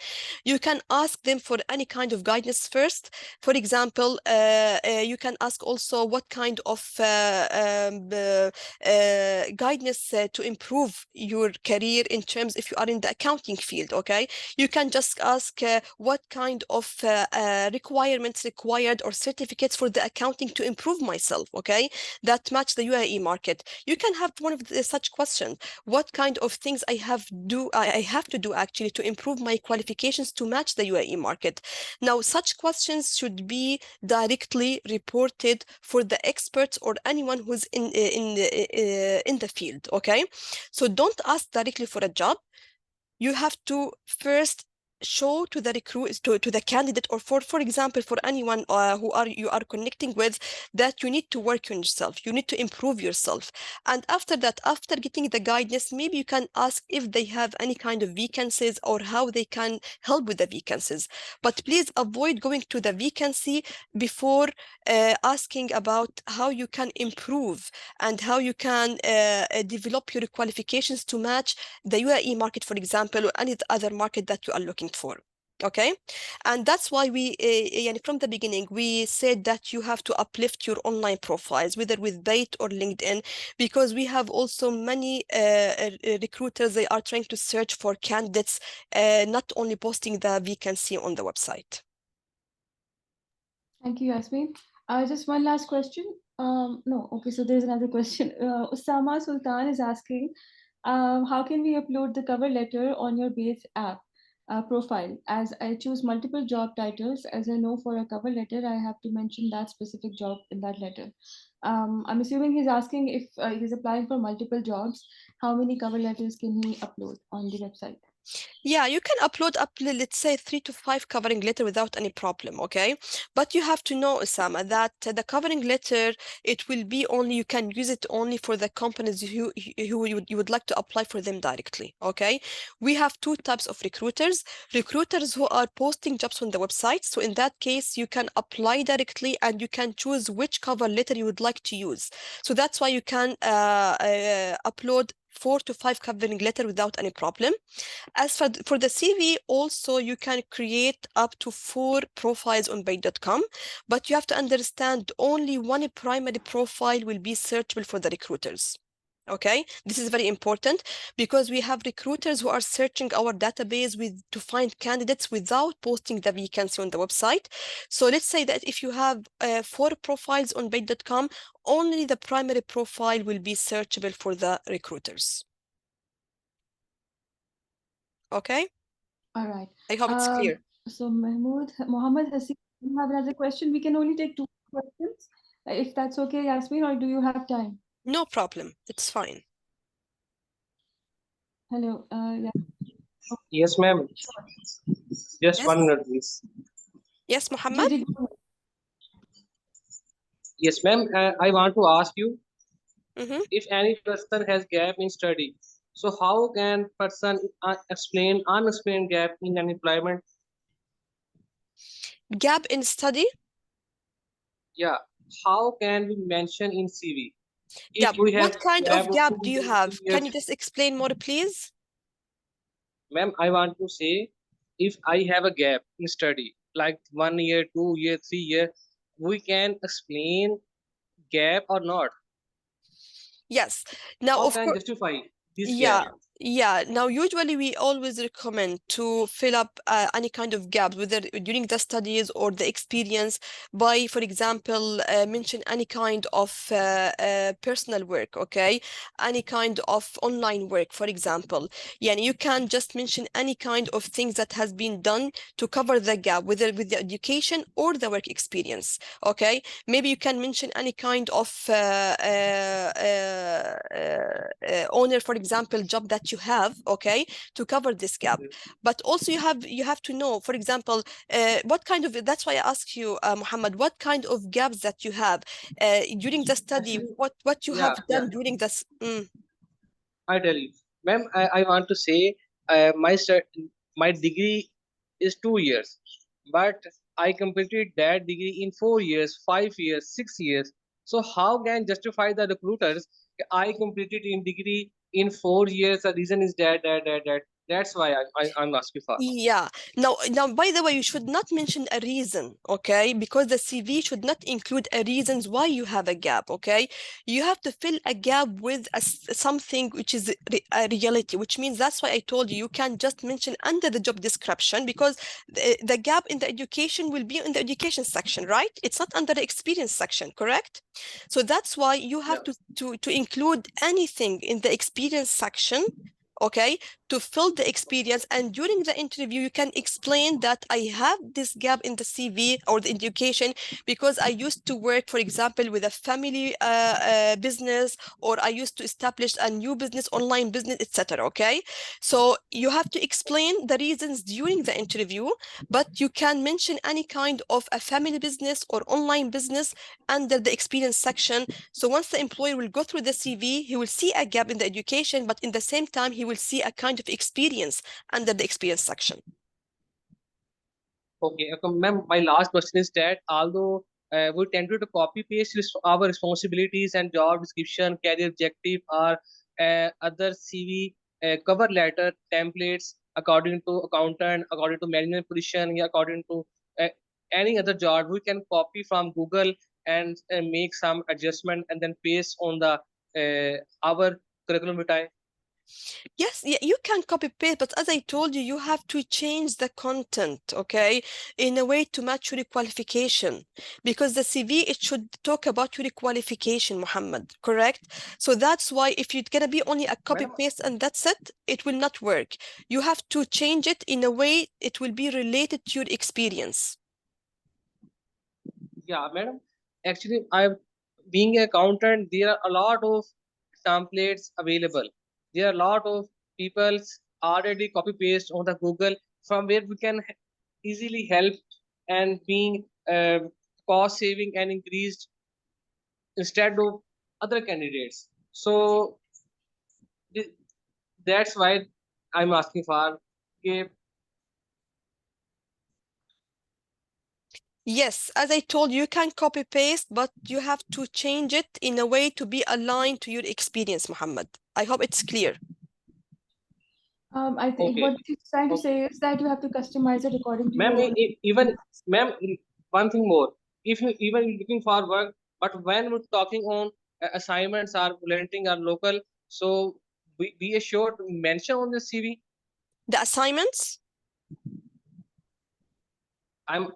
You can ask them for any kind of guidance first. For example, you can ask also what kind of guidance to improve your career in terms if you are in the accounting field, okay? You can just ask what kind of requirements required or certificates for the accounting to improve myself, okay? That match the UAE market. You can have one of such questions. What kind of things I have to do actually to improve my qualifications to match the UAE market? Now, such questions should be directly reported for the experts or anyone who's in the field, okay? So don't ask directly for a job. You have to first show to the to the candidate, or for example, for anyone you are connecting with, that you need to work on yourself, you need to improve yourself. And after that, after getting the guidance, maybe you can ask if they have any kind of vacancies or how they can help with the vacancies. But please avoid going to the vacancy before asking about how you can improve and how you can develop your qualifications to match the UAE market, for example, or any other market that you are looking for. Okay, and that's why we from the beginning we said that you have to uplift your online profiles, whether with Bayt or LinkedIn, because we have also many recruiters, they are trying to search for candidates, not only posting the vacancy on the website. Thank you, Yasmin. Just one last question. No, okay, so there's another question. Usama Sultan is asking, how can we upload the cover letter on your Bayt app profile? As I choose multiple job titles, as I know for a cover letter, I have to mention that specific job in that letter. I'm assuming he's asking if he's applying for multiple jobs, how many cover letters can he upload on the website? Yeah, you can upload up, let's say, 3 to 5 covering letter without any problem, okay? But you have to know, Osama, that the covering letter, it will be only, you can use it only for the companies who you would like to apply for them directly, okay? We have 2 types of recruiters. Recruiters who are posting jobs on the website. So in that case, you can apply directly and you can choose which cover letter you would like to use. So that's why you can upload 4 to 5 covering letter without any problem. As for the CV, also you can create up to 4 profiles on Bayt.com, but you have to understand only one primary profile will be searchable for the recruiters. Okay, this is very important because we have recruiters who are searching our database to find candidates without posting the vacancy on the website. So let's say that if you have 4 profiles on Bayt.com, only the primary profile will be searchable for the recruiters. Okay, All right. I hope it's clear. So Mohammed Hassan, you have another question. We can only take 2 questions, if that's okay, Yasmin, or do you have time? No problem. It's fine. Hello. Yeah. Yes, ma'am. Just Yes. 1 minute, please. Yes, Muhammad. Gigi, go ahead. Yes, ma'am. I want to ask you, Mm-hmm. if any person has gap in study, so how can person explain unexplained gap in unemployment? Gap in study. Yeah. How can we mention in CV Yeah. if we have What kind gap of of gap 2 do you years, 3 have? Can years? you just explain more, please? Ma'am, I want to say, if I have a gap in study, like 1 year, 2 year, 3 year, we can explain gap or not. Yes. Now, How of can course. justify this gap? Yeah. Now, usually we always recommend to fill up any kind of gap, whether during the studies or the experience, by, for example, mention any kind of personal work, okay? Any kind of online work, for example. Yeah, and you can just mention any kind of things that has been done to cover the gap, whether with the education or the work experience, okay? Maybe you can mention any kind of owner, for example, job that you have, okay, to cover this gap. But also you have to know, for example, what kind of, that's why I ask you, Muhammad, what kind of gaps that you have during the study, Actually, what you have yeah, done during this. I tell you, ma'am, I want to say, my degree is 2 years, but I completed that degree in 4 years, 5 years, 6 years. So how can justify the recruiters? I completed in degree in 4 years. The reason is that. That's why I'm asking for. Yeah. Now, by the way, you should not mention a reason, okay? Because the CV should not include a reasons why you have a gap, okay? You have to fill a gap with something which is a reality, which means that's why I told you you can just mention under the job description, because the gap in the education will be in the education section, right? It's not under the experience section, correct? So that's why you have Yeah. to include anything in the experience section, okay, to fill the experience. And during the interview you can explain that I have this gap in the CV or the education because I used to work, for example, with a family business, or I used to establish a new business, online business, etc. Okay, so you have to explain the reasons during the interview, but you can mention any kind of a family business or online business under the experience section. So once the employer will go through the CV, he will see a gap in the education, but in the same time, he will see a kind of experience under the experience section. Okay, ma'am, my last question is that although we tend to copy paste our responsibilities and job description, career objective, or other CV cover letter templates, according to accountant, according to management position, yeah, according to uh, any other job, we can copy from Google and make some adjustment and then paste on the our curriculum vitae. Yes, yeah, you can copy paste, but as I told you, you have to change the content, okay, in a way to match your qualification. Because the CV, it should talk about your qualification, Muhammad, correct? So that's why if you're gonna be only a copy Madam, paste and that's it, it will not work. You have to change it in a way it will be related to your experience. yeah, madam. Actually, being an accountant, there are a lot of templates available. There are a lot of people already copy paste on the Google from where we can easily help and being cost saving and increased instead of other candidates. So that's why I'm asking for. Okay, Yes, as I told you, you can copy paste, but you have to change it in a way to be aligned to your experience, Muhammad. I hope it's clear. I think okay, what he's trying to okay. say is that you have to customize it according to Ma'am, your even ma'am, one thing more. If you even looking for work, but when we're talking on assignments or volunteering or local, so be assured to mention on the CV. The assignments? I'm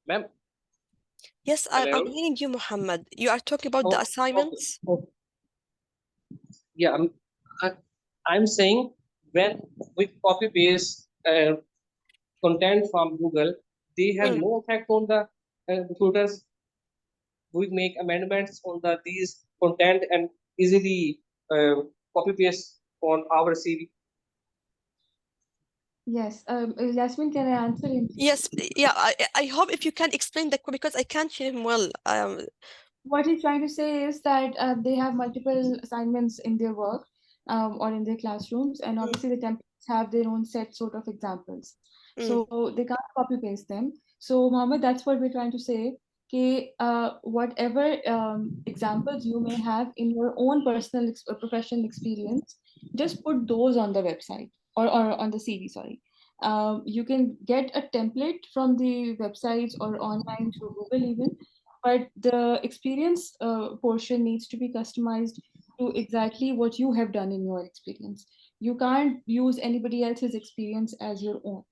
ma'am. Yes, I'm Hello. hearing you, Muhammad. You are talking about the Oh, okay. assignments? Oh, yeah. I'm saying when we copy paste content from Google, they have Mm. no effect on the recruiters. We make amendments on the these content and easily copy paste on our CV. yes. Yasmin, can I answer him? Yes, yeah, I hope if you can explain that because I can't hear him well. What he's trying to say is that they have multiple assignments in their work or in their classrooms, and Mm, obviously the templates have their own set sort of examples. mm, So they can't copy paste them. So Mohammed, that's what we're trying to say. Okay, whatever examples you may have in your own personal professional experience, just put those on the website or on the CV, sorry. You can get a template from the websites or online through Google even, but the experience portion needs to be customized to exactly what you have done in your experience. You can't use anybody else's experience as your own.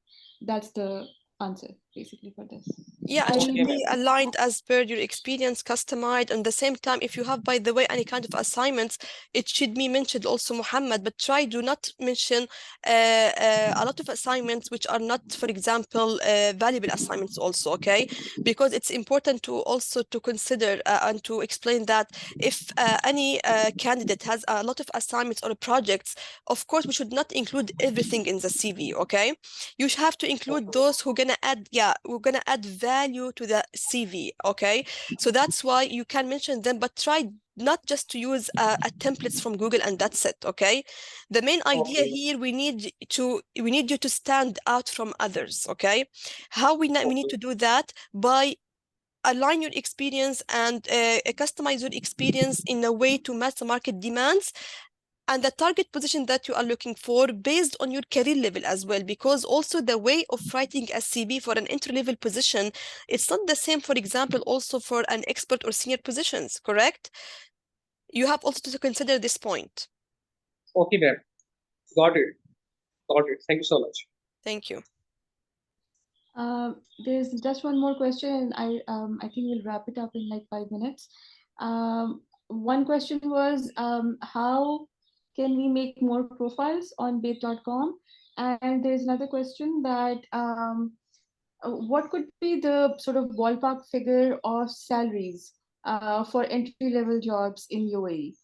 That's the answer basically for this. yeah, it should Okay, be ma'am. aligned as per your experience, customized. And the same time, if you have, by the way, any kind of assignments, it should be mentioned also, Muhammad. But try do not mention a lot of assignments which are not, for example, valuable assignments also, okay? Because it's important to also to consider and to explain that if any candidate has a lot of assignments or projects, of course, we should not include everything in the CV, okay? You have to include those who gonna add, yeah, we're gonna add value to the CV, okay? So that's why you can mention them, but try not just to use a templates from Google and that's it, okay? The main idea Okay, here, we need you to stand out from others, okay? How we need okay, to do that by align your experience and customize your experience in a way to match the market demands and the target position that you are looking for based on your career level as well, because also the way of writing a CV for an entry level position, it's not the same, for example, also for an expert or senior positions, correct? You have also to consider this point. okay, ma'am. Got it. Got it. Thank you so much. Thank you. There's just one more question, and I think we'll wrap it up in like 5 minutes. One question was how can we make more profiles on Bayt.com? And there's another question that what could be the sort of ballpark figure of salaries for entry level jobs in UAE?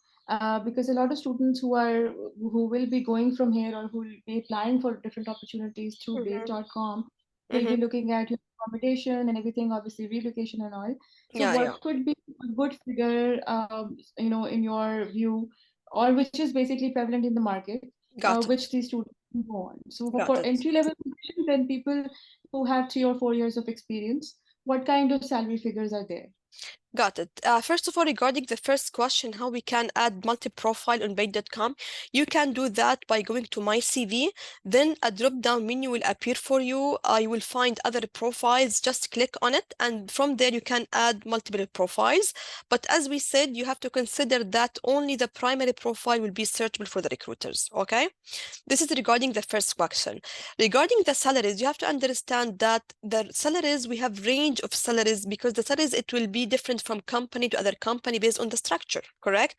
Because a lot of students who will be going from here or who will be applying for different opportunities through Mm-hmm. Bayt.com will Mm-hmm. be looking at your accommodation and everything, obviously relocation and all. So Yeah, yeah. what could be a good figure, in your view, or which is basically prevalent in the market, Got it. which these students can go on? So Got for it. entry level positions and people who have 3 or 4 years of experience, what kind of salary figures are there? Got it. First of all, regarding the first question, how we can add multi-profile on Bayt.com, you can do that by going to My CV. Then a drop-down menu will appear for you. You will find other profiles. Just click on it, and from there you can add multiple profiles. But as we said, you have to consider that only the primary profile will be searchable for the recruiters. Okay? This is regarding the first question. Regarding the salaries, you have to understand that the salaries, we have range of salaries because the salaries, it will be different from company to other company based on the structure, correct?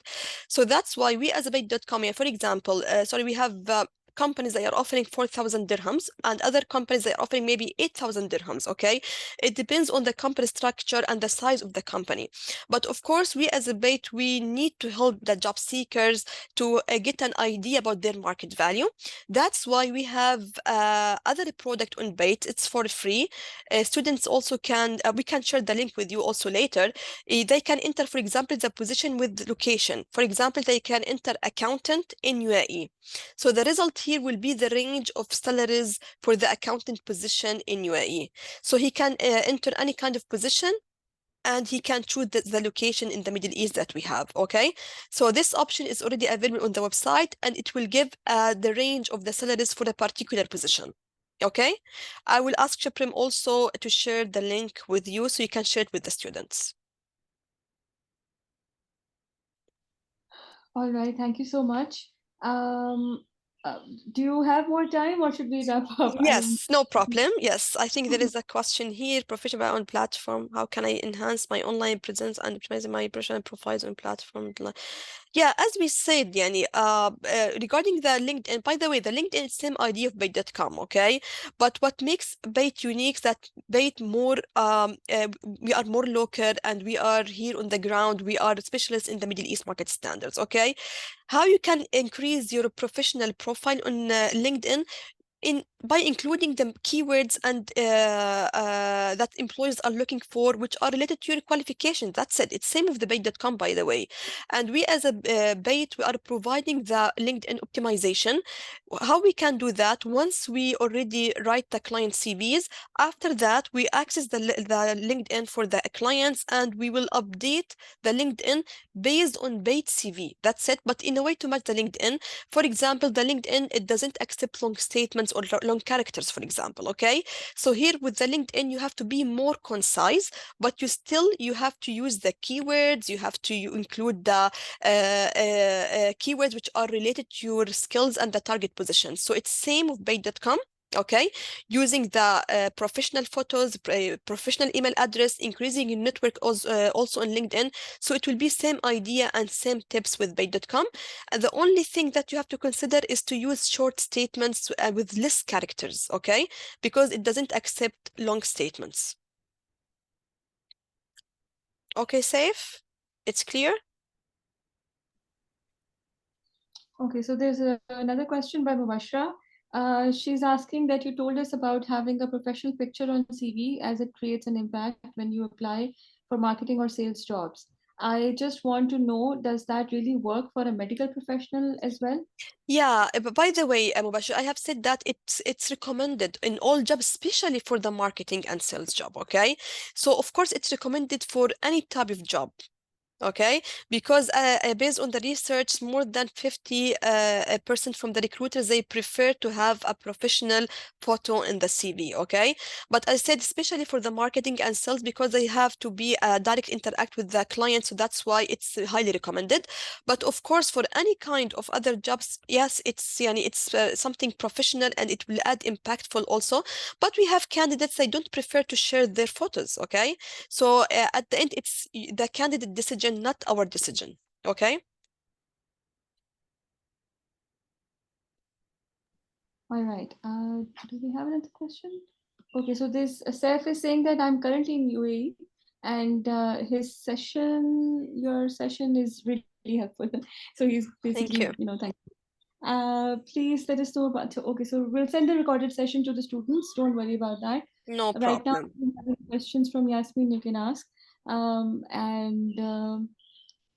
So that's why we as a Bayt.com, for example, we have companies that are offering 4,000 dirhams and other companies that are offering maybe 8,000 dirhams, okay? It depends on the company structure and the size of the company. But of course, we as a Bayt, we need to help the job seekers to get an idea about their market value. That's why we have other product on Bayt. It's for free. Students also can, we can share the link with you also later. They can enter, for example, the position with location. For example, they can enter accountant in UAE. So the result here will be the range of salaries for the accountant position in UAE. So he can enter any kind of position and he can choose the location in the Middle East that we have, okay? So this option is already available on the website and it will give the range of the salaries for a particular position, okay? I will ask Shaprim also to share the link with you so you can share it with the students. All right, thank you so much. Do you have more time or should we wrap up? Yes, no problem. Yes, I think there is a question here. Professional on platform. How can I enhance my online presence and optimize my professional profiles on platform? Yeah, as we said, Yani, regarding the LinkedIn, by the way, the LinkedIn is same idea of Bayt.com, okay? But what makes Bayt unique is that Bayt more, we are more local and we are here on the ground. We are specialists in the Middle East market standards, okay? How you can increase your professional profile on LinkedIn? By including the keywords and that employers are looking for, which are related to your qualifications. That's it. It's same with the Bayt.com, by the way. And we as a Bayt, we are providing the LinkedIn optimization. How we can do that? Once we already write the client CVs, after that we access the LinkedIn for the clients and we will update the LinkedIn based on Bayt CV. That's it. But in a way to match the LinkedIn. For example, the LinkedIn, it doesn't accept long statements or long characters, for example, okay? So here with the LinkedIn, you have to be more concise, but you have to use the keywords, you have to include the keywords which are related to your skills and the target position. So it's same with Bayt.com. Okay, using the professional photos, professional email address, increasing your network also on LinkedIn. So it will be same idea and same tips with Bayt.com. The only thing that you have to consider is to use short statements with less characters, okay? Because it doesn't accept long statements. Okay, safe? It's clear? Okay, so there's another question by Mubashra. She's asking that you told us about having a professional picture on CV as it creates an impact when you apply for marketing or sales jobs. I just want to know, does that really work for a medical professional as well? Yeah, but by the way, Mubashir, I have said that it's recommended in all jobs, especially for the marketing and sales job, okay? So of course it's recommended for any type of job. Okay, because based on the research, more than 50% from the recruiters, they prefer to have a professional photo in the CV. Okay, but I said especially for the marketing and sales because they have to be direct interact with the client, so that's why it's highly recommended. But of course, for any kind of other jobs, yes, it's something professional and it will add impactful also. But we have candidates they don't prefer to share their photos. Okay, so at the end, it's the candidate decision, not our decision. Okay? All right. Do we have another question? Okay, so this Saif is saying that I'm currently in UAE and your session is really helpful. So he's Thank basically, you. thank you. Please let us know about, okay, so we'll send the recorded session to the students. Don't worry about that. No Right now, problem. if you have any questions from Yasmin, you can ask.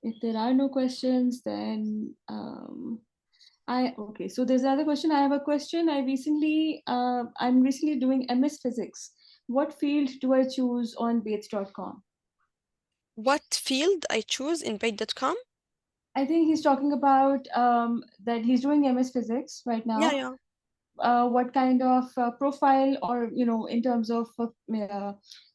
If there are no questions, then okay. So there's another question. I have a question. I'm recently doing MS Physics. What field do I choose on Bayt.com? What field I choose in Bayt.com? I think he's talking about that he's doing MS Physics right Yeah, now. yeah. What kind of profile, or in terms of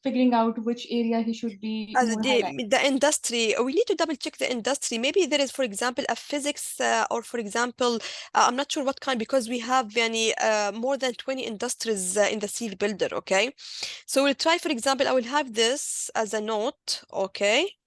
figuring out which area he should be As more highlighted. the industry, we need to double check the industry. Maybe there is, for example, a physics, or for example, I'm not sure what kind, because we have many, more than 20 industries in the CV builder. Okay, so we'll try. For example, I will have this as a note. Okay,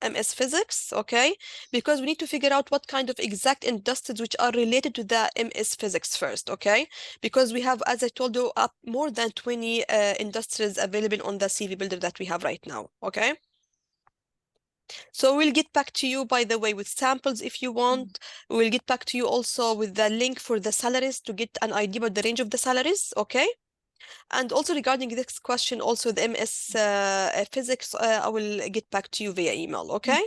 MS Physics. Okay, because we need to figure out what kind of exact industries which are related to the MS Physics first. Okay, because we have, as I told you, up more than 20 industries available on the CV builder that we have right now. Okay. So we'll get back to you, by the way, with samples if you want. We'll get back to you also with the link for the salaries to get an idea about the range of the salaries, okay? And also regarding this question, also the MS Physics, I will get back to you via email, okay?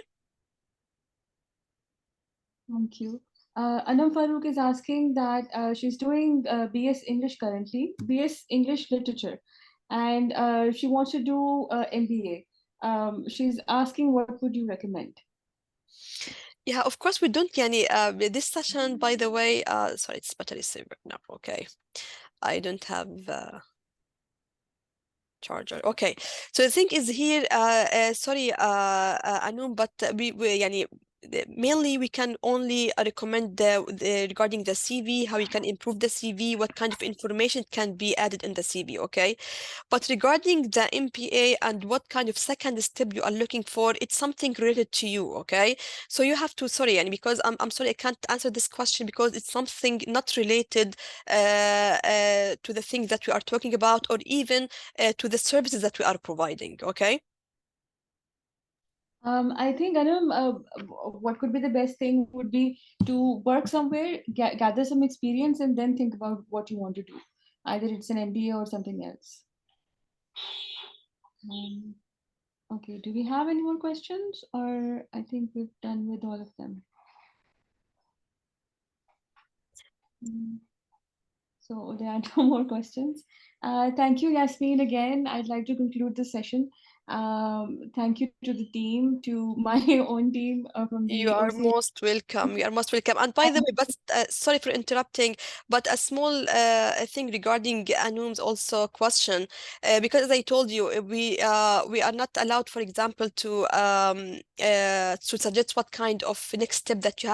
Thank you. Anam Farouk is asking that she's doing BS English currently, BS English Literature, and she wants to do MBA. She's asking, what would you recommend? Yeah, of course, we don't, yani, this session, by the way, sorry, it's battery saver now, okay. I don't have charger. Okay, so the thing is here, sorry, Anum, but yani, mainly we can only recommend the regarding the CV, how you can improve the CV, what kind of information can be added in the CV, okay? But regarding the MPA and what kind of second step you are looking for, it's something related to you, okay? So you have to, sorry, and because I'm sorry, I can't answer this question because it's something not related to the things that we are talking about, or even to the services that we are providing, okay? I think, Anam, what could be the best thing would be to work somewhere, gather some experience, and then think about what you want to do. Either it's an MBA or something else. Okay, do we have any more questions, or I think we've done with all of them? So there are no more questions. Thank you, Yasmin, again. I'd like to conclude the session. Thank you to the team, to my own team from You the are OCLP. most welcome. You are most welcome. And by the way, but sorry for interrupting, but a small thing regarding Anum's also question, because as I told you, we are not allowed, for example, to suggest what kind of next step that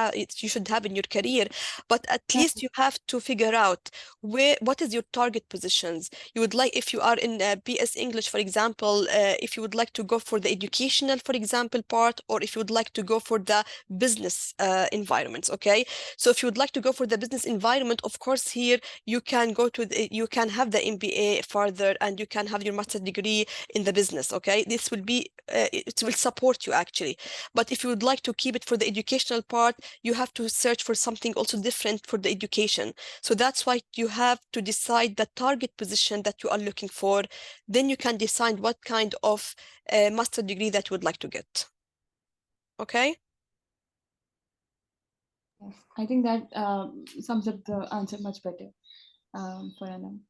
you should have in your career, but at least you have to figure out what is your target positions. You would like, if you are in BS English, for example, if you would like to go for the educational, for example, part, or if you would like to go for the business environments, okay? So if you would like to go for the business environment, of course, here you can go to you can have the MBA further, and you can have your master's degree in the business, okay? This will be it will support you actually. But if you would like to keep it for the educational part, you have to search for something also different for the education. So that's why you have to decide the target position that you are looking for. Then you can decide what kind of master degree that you would like to get. Okay? Yes, I think that sums up the answer much better for Anam.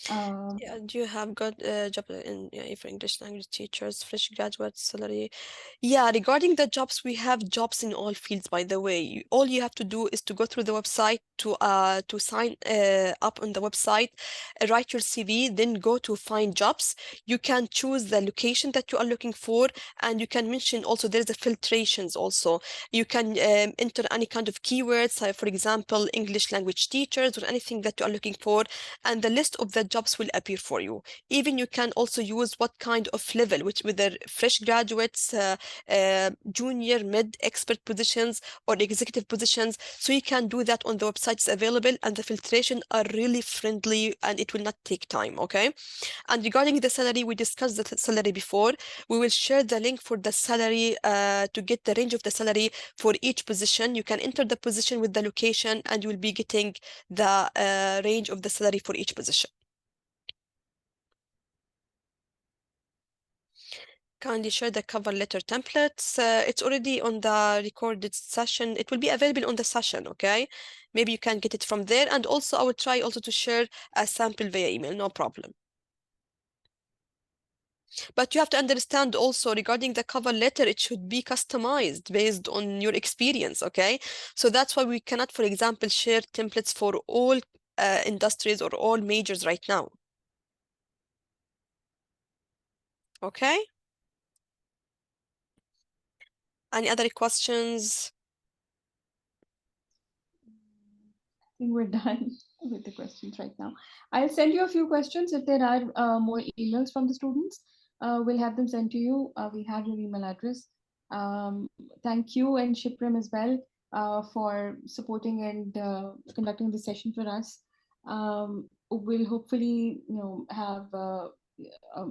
Yeah, do you have got a job in, yeah, for English language teachers, fresh graduates, salary? Yeah, regarding the jobs, we have jobs in all fields, by the way. All you have to do is to go through the website to sign up on the website, write your CV, then go to find jobs. You can choose the location that you are looking for, and you can mention also there's a filtrations also. You can enter any kind of keywords, for example, English language teachers or anything that you are looking for, and the list of the jobs will appear for you. Even you can also use what kind of level, which whether fresh graduates, junior, mid, expert positions, or executive positions. So you can do that on the websites available, and the filtration are really friendly, and it will not take time, okay? And regarding the salary, we discussed the salary before. We will share the link for the salary to get the range of the salary for each position. You can enter the position with the location, and you will be getting the range of the salary for each position. Kindly share the cover letter templates. It's already on the recorded session. It will be available on the session, okay? Maybe you can get it from there. And also, I will try also to share a sample via email, no problem. But you have to understand also regarding the cover letter, it should be customized based on your experience, okay? So that's why we cannot, for example, share templates for all industries or all majors right now. Okay? Any other questions? I think we're done with the questions right now. I'll send you a few questions if there are more emails from the students. We'll have them sent to you. We have your email address. Thank you and Shipram as well for supporting and conducting the session for us. We'll hopefully, have